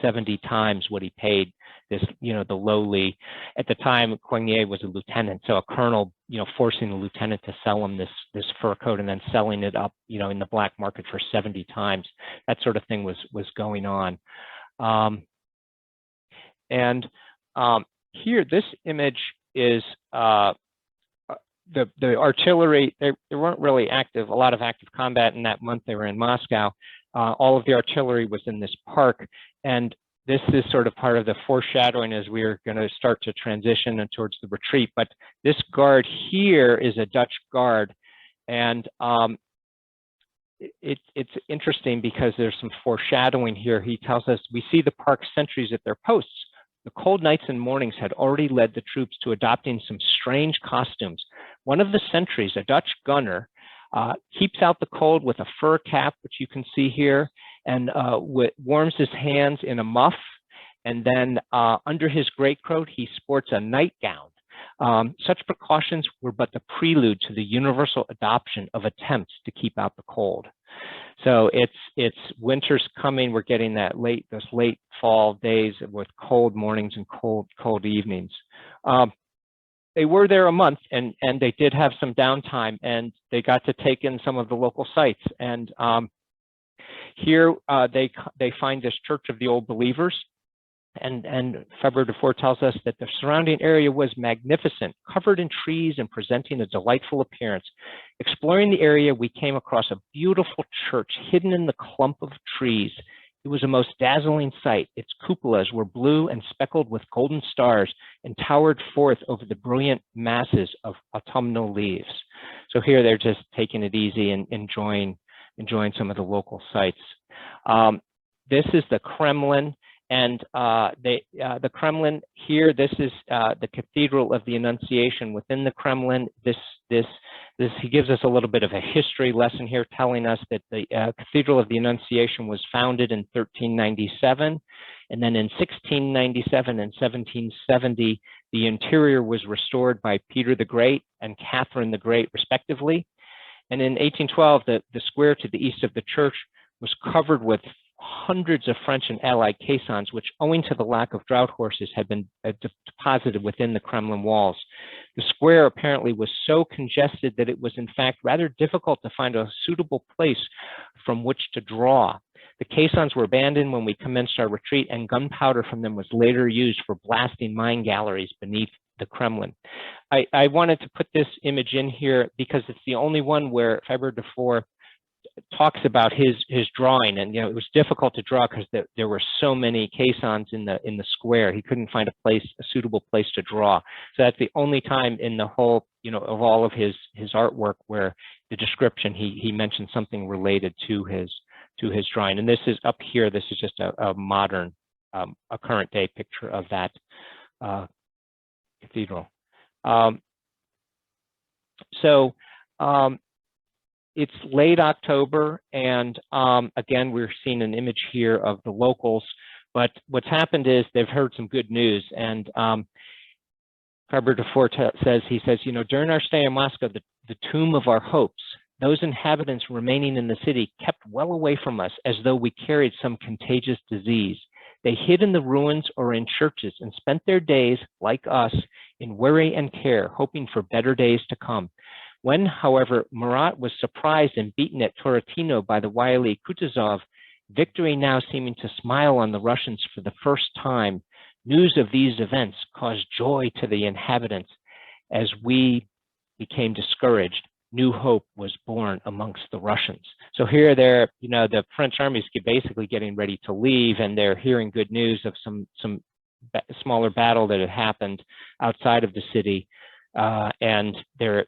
[SPEAKER 2] 70 times what he paid this, the lowly, at the time, Coignet was a lieutenant, so a colonel, forcing the lieutenant to sell him this fur coat and then selling it up, in the black market for 70 times. That sort of thing was going on. Here, this image is the artillery. There weren't really a lot of active combat in that month. They were in Moscow. All of the artillery was in this park, and this is sort of part of the foreshadowing as we are going to start to transition towards the retreat. But this guard here is a Dutch guard, and it's interesting because there's some foreshadowing here. He tells us, we see the park sentries at their posts. The cold nights and mornings had already led the troops to adopting some strange costumes. One of the sentries, a Dutch gunner, keeps out the cold with a fur cap, which you can see here, and warms his hands in a muff. And then under his greatcoat, he sports a nightgown. Such precautions were but the prelude to the universal adoption of attempts to keep out the cold. So it's winter's coming. We're getting those late fall days with cold mornings and cold evenings. They were there a month, and they did have some downtime, and they got to take in some of the local sites. And here they find this Church of the Old Believers, and Faber du Faur tells us that the surrounding area was magnificent, covered in trees and presenting a delightful appearance. Exploring the area, we came across a beautiful church hidden in the clump of trees. It was a most dazzling sight. Its cupolas were blue and speckled with golden stars and towered forth over the brilliant masses of autumnal leaves. So here they're just taking it easy and enjoying some of the local sites. This is the Kremlin, and the Kremlin here. This is the Cathedral of the Annunciation. Within the Kremlin, he gives us a little bit of a history lesson here, telling us that the Cathedral of the Annunciation was founded in 1397, and then in 1697 and 1770, the interior was restored by Peter the Great and Catherine the Great, respectively. And in 1812, the square to the east of the church was covered with hundreds of French and Allied caissons, which, owing to the lack of draught horses, had been deposited within the Kremlin walls. The square apparently was so congested that it was in fact rather difficult to find a suitable place from which to draw. The caissons were abandoned when we commenced our retreat, and gunpowder from them was later used for blasting mine galleries beneath the Kremlin. I wanted to put this image in here because it's the only one where Faber du Faur talks about his drawing, and it was difficult to draw because there were so many caissons in the square. He couldn't find a suitable place to draw. So that's the only time in the whole of all of his artwork where the description he mentioned something related to his drawing. And this is up here. This is just a modern, a current day picture of that cathedral. It's late October, and again, we're seeing an image here of the locals, but what's happened is they've heard some good news, and Faber du Faur says, during our stay in Moscow, the tomb of our hopes, those inhabitants remaining in the city kept well away from us as though we carried some contagious disease. They hid in the ruins or in churches and spent their days, like us, in worry and care, hoping for better days to come. When, however, Murat was surprised and beaten at Torotino by the wily Kutuzov, victory now seeming to smile on the Russians for the first time, news of these events caused joy to the inhabitants. As we became discouraged, new hope was born amongst the Russians. So here the French army is basically getting ready to leave, and they're hearing good news of some smaller battle that had happened outside of the city. And they're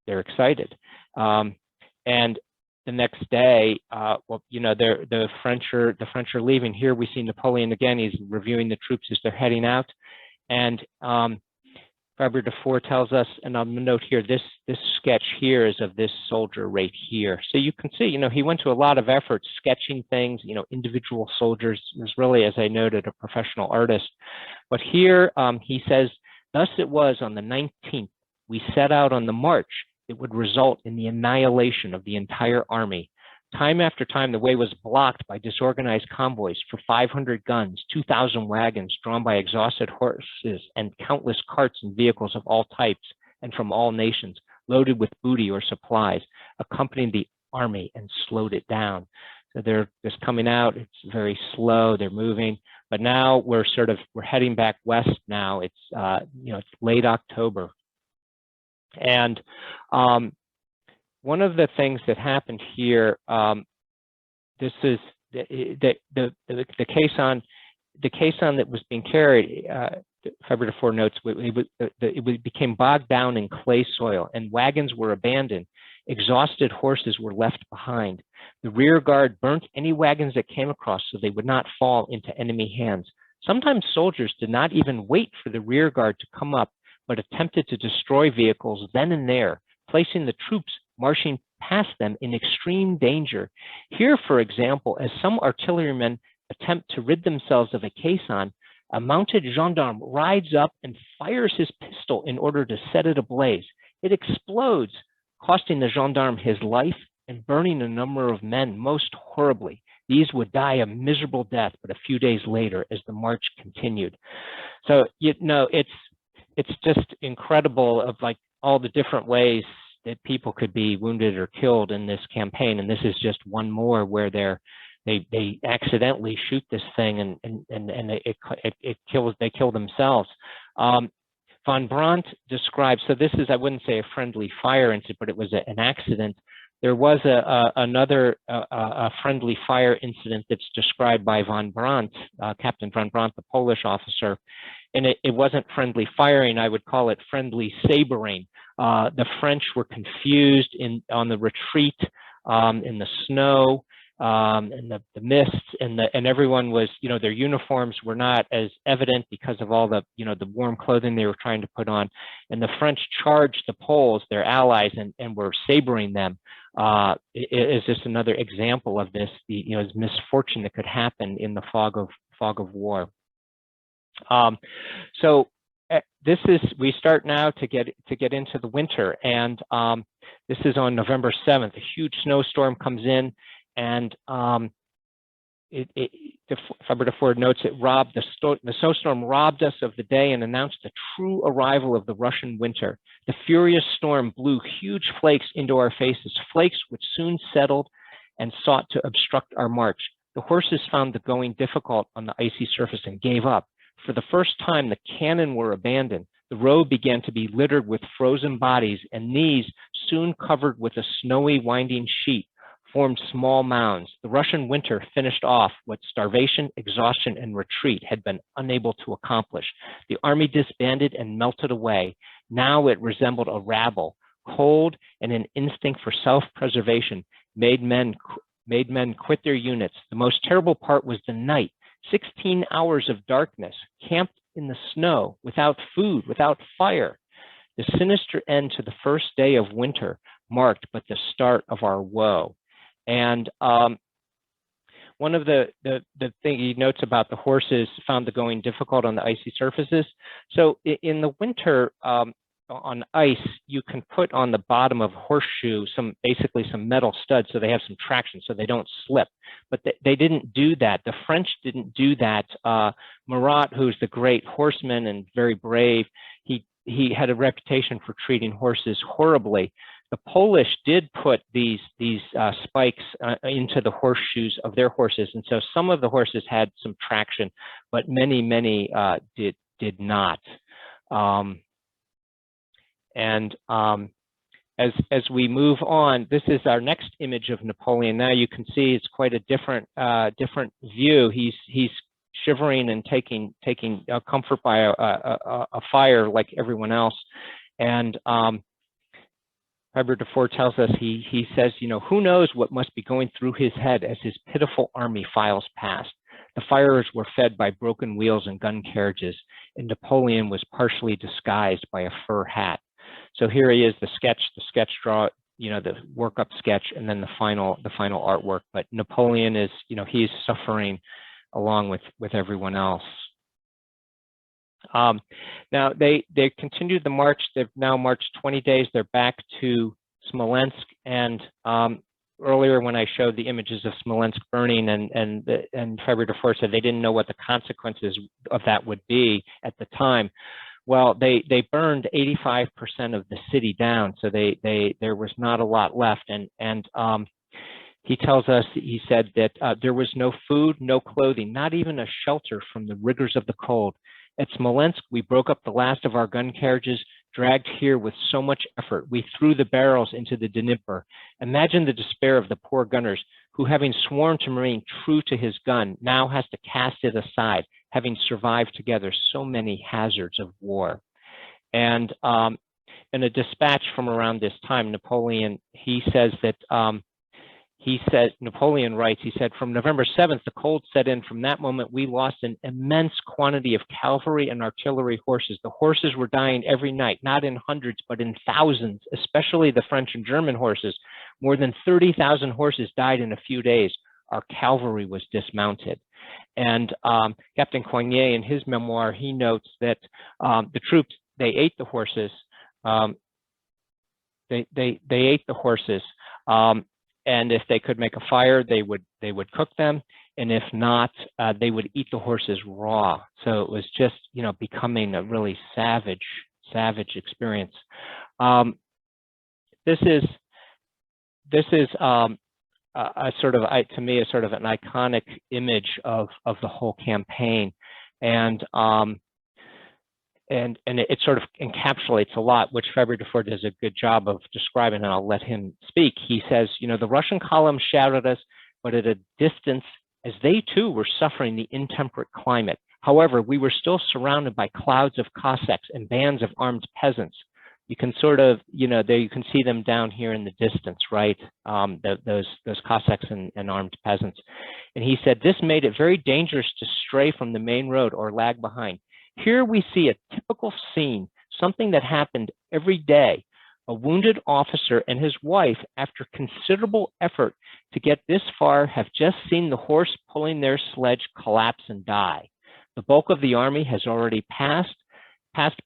[SPEAKER 2] excited. And the next day, the French are leaving. Here we see Napoleon again. He's reviewing the troops as they're heading out. And Faber du Faur tells us, and I'm gonna note here, this sketch here is of this soldier right here. So you can see, he went to a lot of effort sketching things, individual soldiers. He was really, as I noted, a professional artist. But here he says, thus it was on the 19th, we set out on the march, it would result in the annihilation of the entire army. Time after time, the way was blocked by disorganized convoys for 500 guns, 2,000 wagons drawn by exhausted horses, and countless carts and vehicles of all types and from all nations, loaded with booty or supplies, accompanied the army and slowed it down. So they're just coming out. It's very slow. They're moving. But now we're heading back west now. It's, it's late October. And one of the things that happened here, this is the caisson that was being carried. Faber du Faur notes it became bogged down in clay soil, and wagons were abandoned. Exhausted horses were left behind. The rear guard burnt any wagons that came across so they would not fall into enemy hands. Sometimes soldiers did not even wait for the rear guard to come up, but attempted to destroy vehicles then and there, placing the troops marching past them in extreme danger. Here, for example, as some artillerymen attempt to rid themselves of a caisson, a mounted gendarme rides up and fires his pistol in order to set it ablaze. It explodes, costing the gendarme his life and burning a number of men most horribly. These would die a miserable death, but a few days later as the march continued. So, it's just incredible of like all the different ways that people could be wounded or killed in this campaign. And this is just one more where they accidentally shoot this thing and they kill themselves. Von Brandt describes, so this is, I wouldn't say a friendly fire incident, but it was an accident. There was another friendly fire incident that's described by von Brandt, Captain von Brandt, the Polish officer, and it wasn't friendly firing. I would call it friendly sabering. The French were confused on the retreat in the snow and the mists, and everyone was, their uniforms were not as evident because of all the, the warm clothing they were trying to put on. And the French charged the Poles, their allies, and were sabering them. It is just another example of this, this misfortune that could happen in the fog of war. So we start now to get into the winter, and this is on November 7th. A huge snowstorm comes in, and Faber du Faur notes the snowstorm robbed us of the day and announced the true arrival of the Russian winter. The furious storm blew huge flakes into our faces, flakes which soon settled and sought to obstruct our march. The horses found the going difficult on the icy surface and gave up. For the first time, the cannon were abandoned. The road began to be littered with frozen bodies, and these, soon covered with a snowy winding sheet, formed small mounds. The Russian winter finished off what starvation, exhaustion, and retreat had been unable to accomplish. The army disbanded and melted away. Now it resembled a rabble. Cold and an instinct for self-preservation made men quit their units. The most terrible part was the night. 16 hours of darkness, camped in the snow, without food, without fire. The sinister end to the first day of winter marked but the start of our woe. And one of the thing he notes about the horses found the going difficult on the icy surfaces. So in the winter on ice, you can put on the bottom of a horseshoe basically some metal studs so they have some traction so they don't slip. But they didn't do that. The French didn't do that. Murat, who's the great horseman and very brave, he had a reputation for treating horses horribly. The Polish did put these spikes into the horseshoes of their horses, and so some of the horses had some traction, but many did not. As we move on, this is our next image of Napoleon. Now you can see it's quite a different view. He's shivering and taking comfort by a fire like everyone else, and Faber du Faur tells us, he says, who knows what must be going through his head as his pitiful army files past. The fires were fed by broken wheels and gun carriages, and Napoleon was partially disguised by a fur hat. So here he is, the sketch draw, the workup sketch, and then the final artwork. But Napoleon is, he's suffering along with everyone else. Now they continued the march. They've now marched 20 days. They're back to Smolensk, and earlier when I showed the images of Smolensk burning, and Faber du Faur said they didn't know what the consequences of that would be at the time. Well, they burned 85% of the city down, so there was not a lot left, and he tells us, he said that there was no food, no clothing, not even a shelter from the rigors of the cold. At Smolensk, we broke up the last of our gun carriages, dragged here with so much effort. We threw the barrels into the Dnieper. Imagine the despair of the poor gunners who, having sworn to remain true to his gun, now has to cast it aside, having survived together so many hazards of war. And in a dispatch from around this time, Napoleon, he says that, Napoleon writes, he said, from November 7th, the cold set in. From that moment, we lost an immense quantity of cavalry and artillery horses. The horses were dying every night, not in hundreds, but in thousands, especially the French and German horses. More than 30,000 horses died in a few days. Our cavalry was dismounted. And Captain Coignet, in his memoir, he notes that the troops, they ate the horses. They ate the horses. And if they could make a fire, they would cook them, and if not, they would eat the horses raw. So it was just, becoming a really savage experience. This is a sort of, to me, a sort of an iconic image of the whole campaign, and it sort of encapsulates a lot, which Faber du Faur does a good job of describing, and I'll let him speak. He says, the Russian column shouted us, but at a distance, as they too were suffering the intemperate climate. However, we were still surrounded by clouds of Cossacks and bands of armed peasants. You can sort of, there you can see them down here in the distance, right? Those Cossacks and armed peasants. And he said, this made it very dangerous to stray from the main road or lag behind. Here we see a typical scene, something that happened every day. A wounded officer and his wife, after considerable effort to get this far, have just seen the horse pulling their sledge collapse and die. The bulk of the army has already passed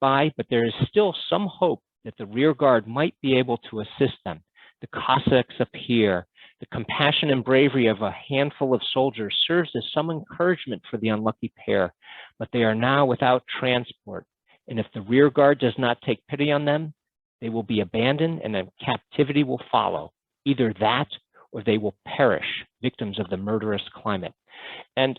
[SPEAKER 2] by, but there is still some hope that the rear guard might be able to assist them. The Cossacks appear. The compassion and bravery of a handful of soldiers serves as some encouragement for the unlucky pair, but they are now without transport, and if the rear guard does not take pity on them, they will be abandoned and a captivity will follow. Either that or they will perish, victims of the murderous climate. And,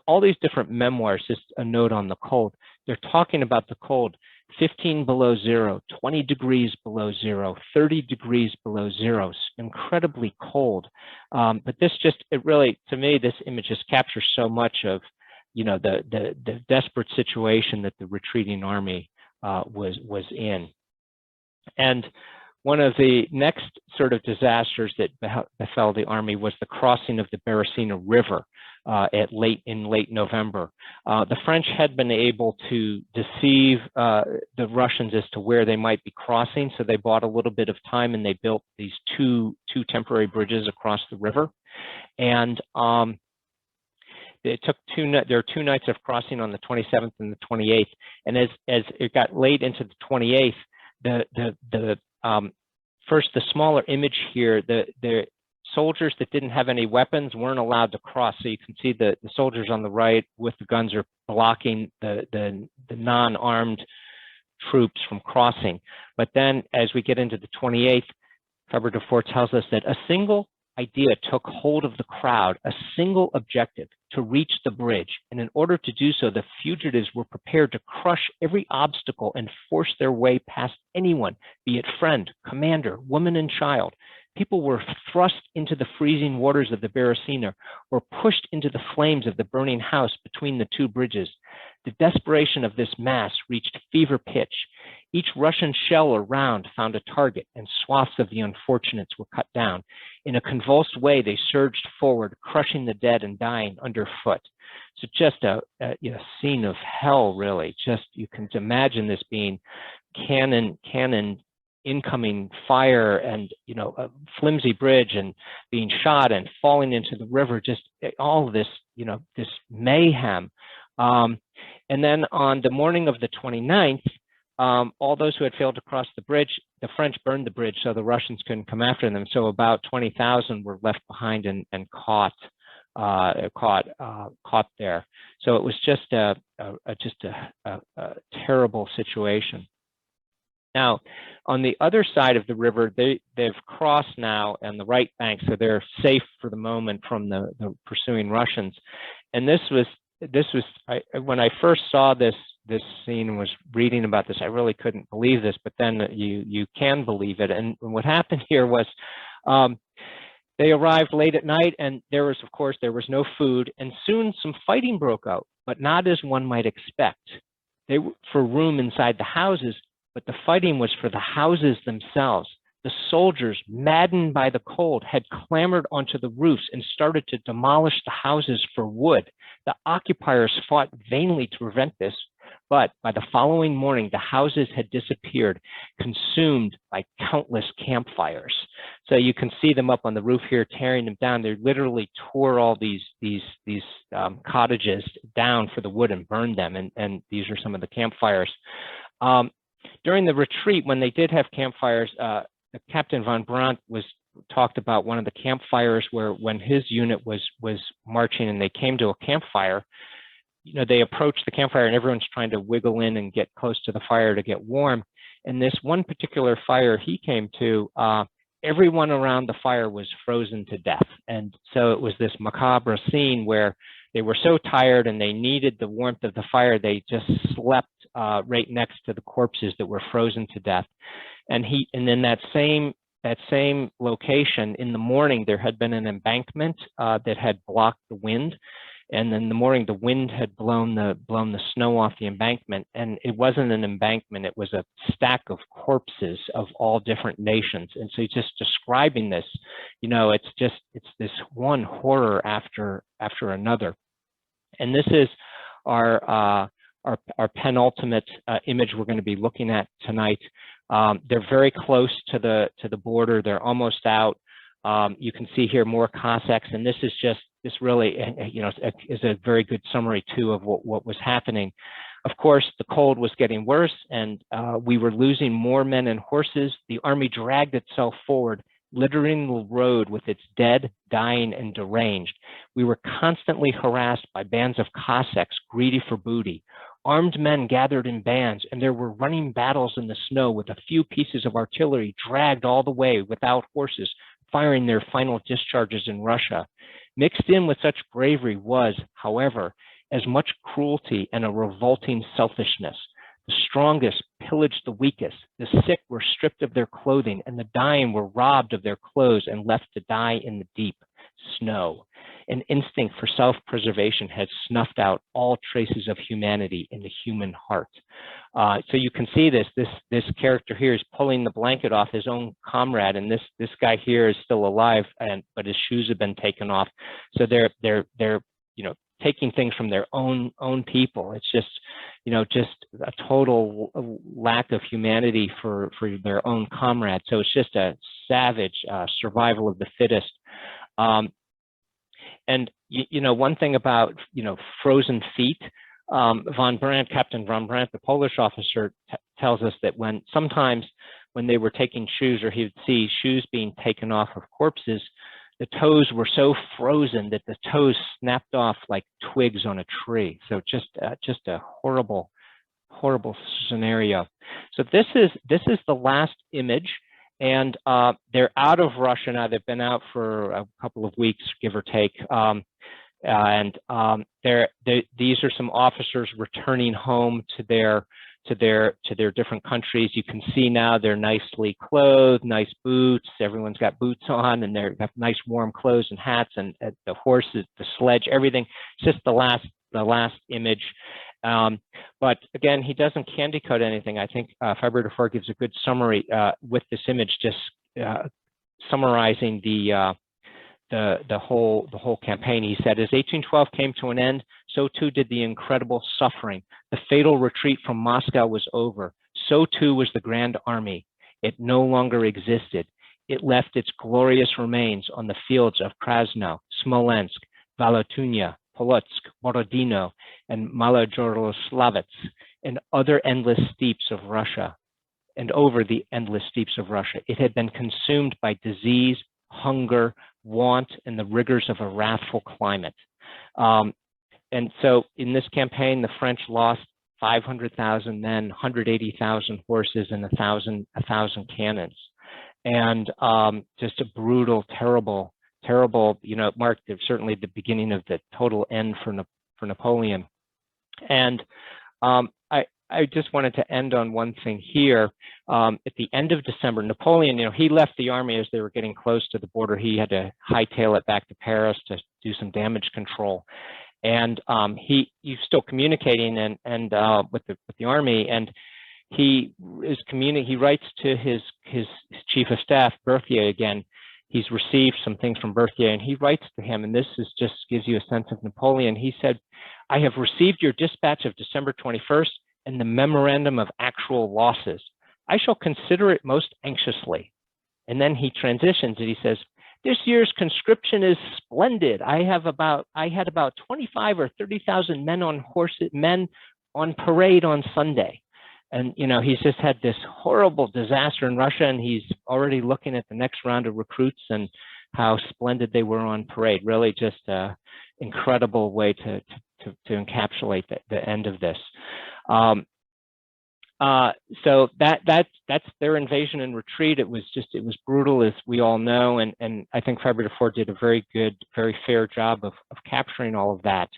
[SPEAKER 2] all these different memoirs, just a note on the cold, they're talking about the cold, 15 below zero, 20 degrees below zero, 30 degrees below zero, incredibly cold. But this it really, to me, this image just captures so much of, the desperate situation that the retreating army was in. And one of the next sort of disasters that befell the army was the crossing of the Beresina River in late November. The French had been able to deceive the Russians as to where they might be crossing, so they bought a little bit of time and they built these two temporary bridges across the river. And it took there were 2 nights of crossing on the 27th and the 28th. And as it got late into the 28th, first, the smaller image here, the soldiers that didn't have any weapons weren't allowed to cross. So you can see the soldiers on the right with the guns are blocking the non-armed troops from crossing. But then as we get into the 28th, Faber du Faur tells us that a single idea took hold of the crowd, a single objective, to reach the bridge. And in order to do so, the fugitives were prepared to crush every obstacle and force their way past anyone, be it friend, commander, woman, and child. People were thrust into the freezing waters of the Beresina or pushed into the flames of the burning house between the 2 bridges. The desperation of this mass reached fever pitch. Each Russian shell or round found a target, and swaths of the unfortunates were cut down. In a convulsed way, they surged forward, crushing the dead and dying underfoot. So just a scene of hell, really. Just, you can imagine this being cannon incoming fire, and a flimsy bridge, and being shot and falling into the river. Just all of this, this mayhem. And then on the morning of the 29th, all those who had failed to cross the bridge, the French burned the bridge so the Russians couldn't come after them. So about 20,000 were left behind and caught there. So it was just a terrible situation. Now, on the other side of the river, they've crossed now on the right bank, so they're safe for the moment from the pursuing Russians. And this was when I first saw this scene and was reading about this, I really couldn't believe this, but then you can believe it. And what happened here was they arrived late at night, and there was no food, and soon some fighting broke out, but not as one might expect. They were for room inside the houses, but the fighting was for the houses themselves. The soldiers, maddened by the cold, had clambered onto the roofs and started to demolish the houses for wood. The occupiers fought vainly to prevent this, but by the following morning, the houses had disappeared, consumed by countless campfires. So you can see them up on the roof here, tearing them down. They literally tore all these cottages down for the wood and burned them, and these are some of the campfires. During the retreat, when they did have campfires, Captain von Brandt talked about one of the campfires where, when his unit was marching and they came to a campfire, they approached the campfire and everyone's trying to wiggle in and get close to the fire to get warm. And this one particular fire he came to, everyone around the fire was frozen to death. And so it was this macabre scene where they were so tired and they needed the warmth of the fire, they just slept right next to the corpses that were frozen to death. And in that same location, in the morning, there had been an embankment that had blocked the wind. And in the morning, the wind had blown the snow off the embankment. And it wasn't an embankment, it was a stack of corpses of all different nations. And so just describing this, it's this one horror after another. And this is our penultimate image we're going to be looking at tonight. They're very close to the border. They're almost out. You can see here more Cossacks, and this really, is a very good summary too of what was happening. Of course, the cold was getting worse, and we were losing more men and horses. The army dragged itself forward, littering the road with its dead, dying, and deranged. We were constantly harassed by bands of Cossacks greedy for booty. Armed men gathered in bands, and there were running battles in the snow with a few pieces of artillery dragged all the way without horses, firing their final discharges in Russia. Mixed in with such bravery was, however, as much cruelty and a revolting selfishness. The strongest pillaged the weakest, the sick were stripped of their clothing, and the dying were robbed of their clothes and left to die in the deep snow. An instinct for self-preservation had snuffed out all traces of humanity in the human heart. So you can see this character here is pulling the blanket off his own comrade, and this guy here is still alive, but his shoes have been taken off. So they're taking things from their own people. It's just a total lack of humanity for their own comrade. So it's just a savage survival of the fittest. And one thing about frozen feet, Captain von Brandt, the Polish officer, tells us that sometimes when they were taking shoes, or he would see shoes being taken off of corpses, the toes were so frozen that the toes snapped off like twigs on a tree. So just a horrible scenario. So this is the last image, and they're out of Russia now. They've been out for a couple of weeks, give or take. These are some officers returning home to their different countries. You can see now they're nicely clothed, nice boots. Everyone's got boots on, and they've got nice warm clothes and hats, and the horses, the sledge, everything. It's just the last image. But again, he doesn't candy coat anything. I think Faber du Faur gives a good summary with this image, just summarizing the whole campaign. He said, as 1812 came to an end, so too did the incredible suffering. The fatal retreat from Moscow was over. So too was the Grand Army. It no longer existed. It left its glorious remains on the fields of Krasno, Smolensk, Volotunya, Polotsk, Borodino, and Malojoroslavets, and other endless steeps of Russia, and over the endless steeps of Russia. It had been consumed by disease, hunger, want, and the rigors of a wrathful climate. And so in this campaign, the French lost 500,000 men, 180,000 horses, and 1,000 cannons. And just a brutal, terrible, marked certainly the beginning of the total end for Napoleon. And I just wanted to end on one thing here. At the end of December, Napoleon, he left the army as they were getting close to the border. He had to hightail it back to Paris to do some damage control. And he's still communicating and with the army, and he writes to his chief of staff, Berthier, again. He's received some things from Berthier, and he writes to him, and this just gives you a sense of Napoleon. He said, "I have received your dispatch of December 21st and the memorandum of actual losses. I shall consider it most anxiously." And then he transitions and he says, "This year's conscription is splendid. I had about 25 or 30,000 men on parade on Sunday." And, he's just had this horrible disaster in Russia, and he's already looking at the next round of recruits and how splendid they were on parade. Really just an incredible way to encapsulate the end of this. So that's their invasion and retreat. It was brutal, as we all know, and I think Faber du Faur did a very good, very fair job of capturing all of that.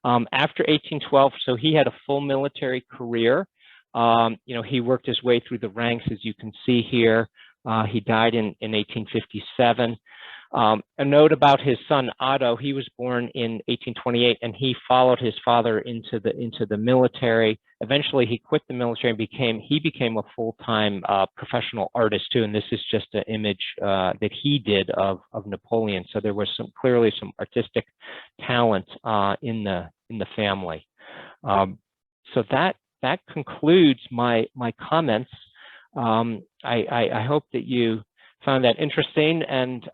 [SPEAKER 2] After 1812, so he had a full military career. He worked his way through the ranks, as you can see here. He died in 1857. A note about his son Otto: he was born in 1828, and he followed his father into the military. Eventually, he quit the military and became a full-time professional artist too. And this is just an image that he did of Napoleon. So there was clearly some artistic talent in the family. So that concludes my comments. I hope that you found that interesting and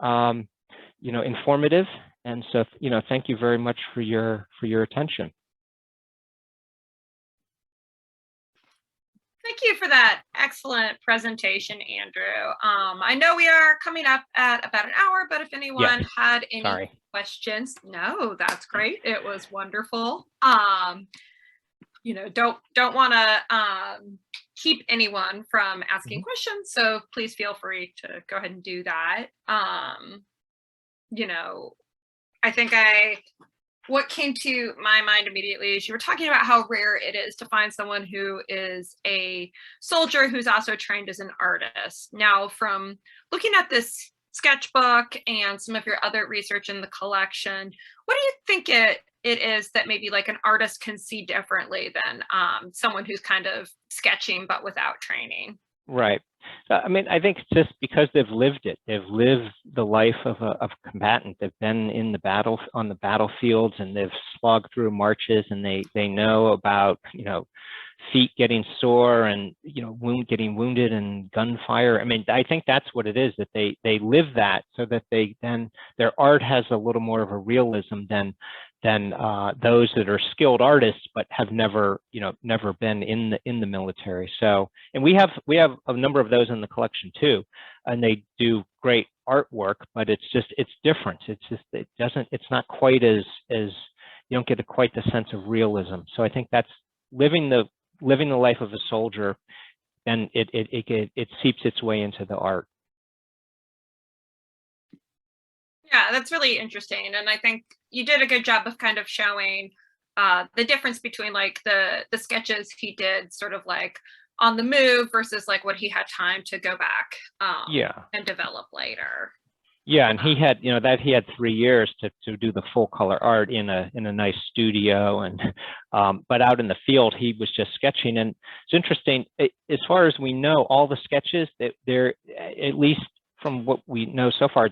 [SPEAKER 2] informative. And so thank you very much for your attention.
[SPEAKER 1] Thank you for that excellent presentation, Andrew. I know we are coming up at about an hour, but if anyone had any questions, no, that's great. It was wonderful. Don't want to keep anyone from asking questions, so please feel free to go ahead and do that. I think what came to my mind immediately is you were talking about how rare it is to find someone who is a soldier who's also trained as an artist. Now, from looking at this sketchbook and some of your other research in the collection, what do you think it is that maybe like an artist can see differently than someone who's kind of sketching but without training?
[SPEAKER 2] Right. I think it's just because they've lived it. They've lived the life of a combatant. They've been on the battlefields, and they've slogged through marches, and they know about feet getting sore and getting wounded and gunfire. I think that's what it is, that they live that, so that their art has a little more of a realism than those that are skilled artists but have never been in the military. So, and we have a number of those in the collection too, and they do great artwork, but it's different. It's not quite as you don't get quite the sense of realism. So I think that's living the life of a soldier, and it seeps its way into the art.
[SPEAKER 1] Yeah, that's really interesting. And I think you did a good job of kind of showing the difference between like the sketches he did sort of like on the move versus like what he had time to go back and develop later.
[SPEAKER 2] Yeah, and he had, he had 3 years to do the full color art in a nice studio, and but out in the field he was just sketching. And it's interesting, as far as we know, all the sketches that they're, at least from what we know so far,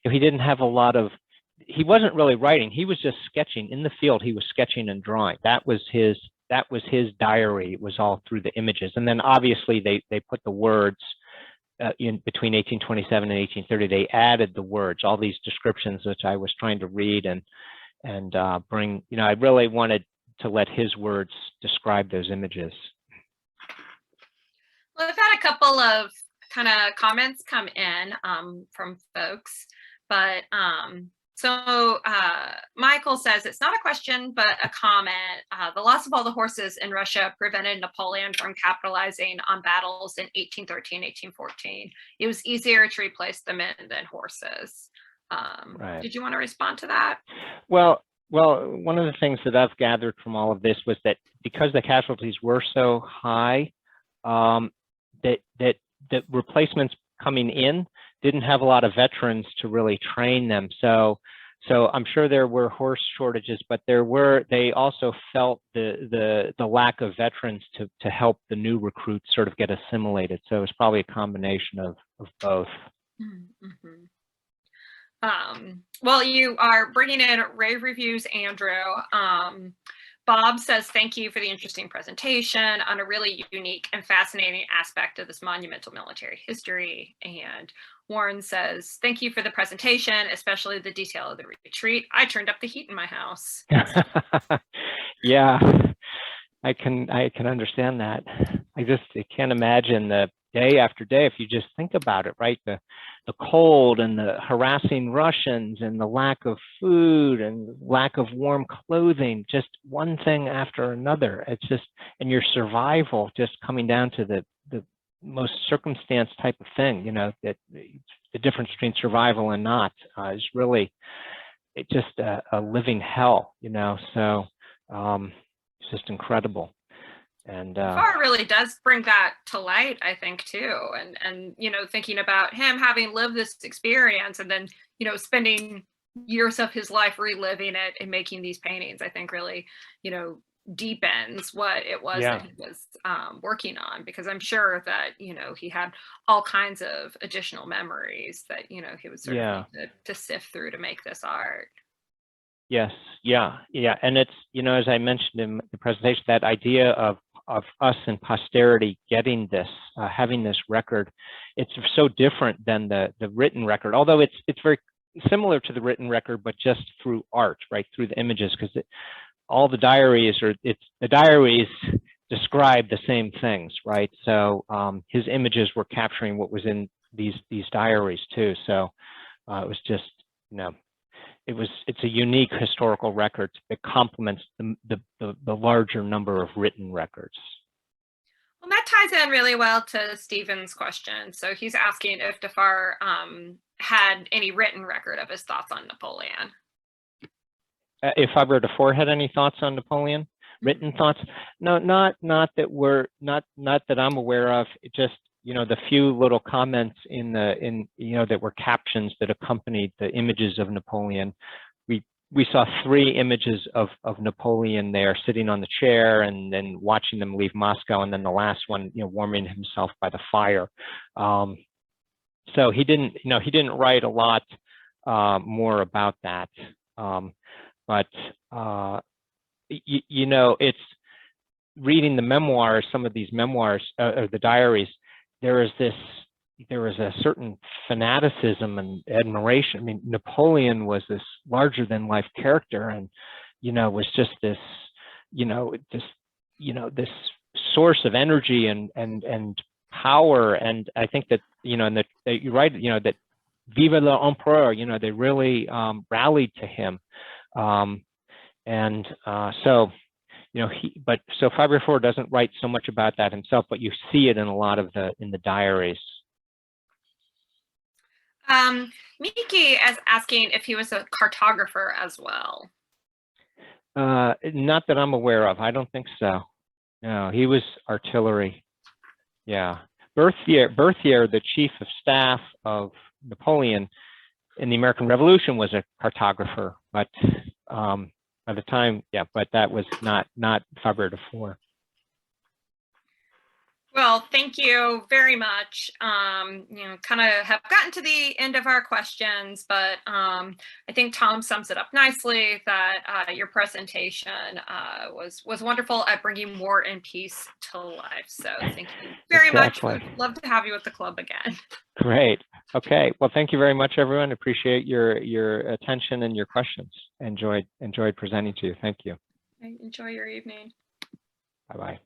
[SPEAKER 2] he didn't have a lot of, he wasn't really writing. He was just sketching in the field. He was sketching and drawing. That was his diary. It was all through the images. And then obviously they put the words in between 1827 and 1830. They added the words, all these descriptions, which I was trying to read and bring. I really wanted to let his words describe those images.
[SPEAKER 1] Well, I've had a couple of kind of comments come in from folks, but Michael says it's not a question, but a comment. The loss of all the horses in Russia prevented Napoleon from capitalizing on battles in 1813, 1814. It was easier to replace the men than horses.
[SPEAKER 2] Right.
[SPEAKER 1] Did you want to respond to that?
[SPEAKER 2] Well, one of the things that I've gathered from all of this was that because the casualties were so high, that replacements coming in didn't have a lot of veterans to really train them. So I'm sure there were horse shortages, but they also felt the lack of veterans to help the new recruits sort of get assimilated. So it's probably a combination of both.
[SPEAKER 1] Mm-hmm. Well, you are bringing in rave reviews, Andrew. Bob says, thank you for the interesting presentation on a really unique and fascinating aspect of this monumental military history. And Warren says, thank you for the presentation, especially the detail of the retreat. I turned up the heat in my house.
[SPEAKER 2] Yeah, I can understand that. I can't imagine the day after day, if you just think about it, right? The cold and the harassing Russians and the lack of food and lack of warm clothing, just one thing after another. It's just, and your survival just coming down to the most circumstance type of thing, you know, that the difference between survival and not is really, it's just a living hell, you know, so it's just incredible. And
[SPEAKER 1] Faur really does bring that to light, I think, too. And you know, thinking about him having lived this experience and then, you know, spending years of his life reliving it and making these paintings, I think really, you know, deepens what it was that he was working on, because I'm sure that, you know, he had all kinds of additional memories that, you know, he was sort of need to sift through to make this art.
[SPEAKER 2] Yes, yeah. And it's, you know, as I mentioned in the presentation, that idea of us and posterity getting this, having this record, it's so different than the written record, although it's very similar to the written record, but just through art, right, through the images, because all the diaries describe the same things, right? So his images were capturing what was in these diaries too. So it was just, you know, it's a unique historical record that complements the larger number of written records.
[SPEAKER 1] Well, that ties in really well to Stephen's question. So he's asking if de Faur had any written record of his thoughts on Napoleon.
[SPEAKER 2] If Faber du Faur had any thoughts on Napoleon, written thoughts? No, not that I'm aware of. It just, you know, the few little comments you know, that were captions that accompanied the images of Napoleon. We saw 3 images of Napoleon there sitting on the chair and then watching them leave Moscow, and then the last one, you know, warming himself by the fire. So he didn't write a lot more about that. But you know, it's reading the memoirs, some of these memoirs or the diaries. There was a certain fanaticism and admiration. I mean, Napoleon was this larger than life character, and, you know, was just this, this source of energy and power. And I think that, you know, and that you're right, you know, that Vive l'Empereur, you know, they really rallied to him. So, you know, so Faber du Faur doesn't write so much about that himself, but you see it in a lot of in the diaries.
[SPEAKER 1] Miki is asking if he was a cartographer as well.
[SPEAKER 2] Not that I'm aware of. I don't think so. No, he was artillery. Yeah. Berthier, the chief of staff of Napoleon in the American Revolution, was a cartographer, but by the time, but that was not Faber du Faur.
[SPEAKER 1] Well, thank you very much. You know, kind of have gotten to the end of our questions, but I think Tom sums it up nicely that your presentation was wonderful at bringing War and Peace to life. So thank you very much. We'd love to have you at the club again.
[SPEAKER 2] Great. Okay. Well, thank you very much, everyone. Appreciate your attention and your questions. Enjoyed presenting to you. Thank you.
[SPEAKER 1] Enjoy your evening.
[SPEAKER 2] Bye-bye.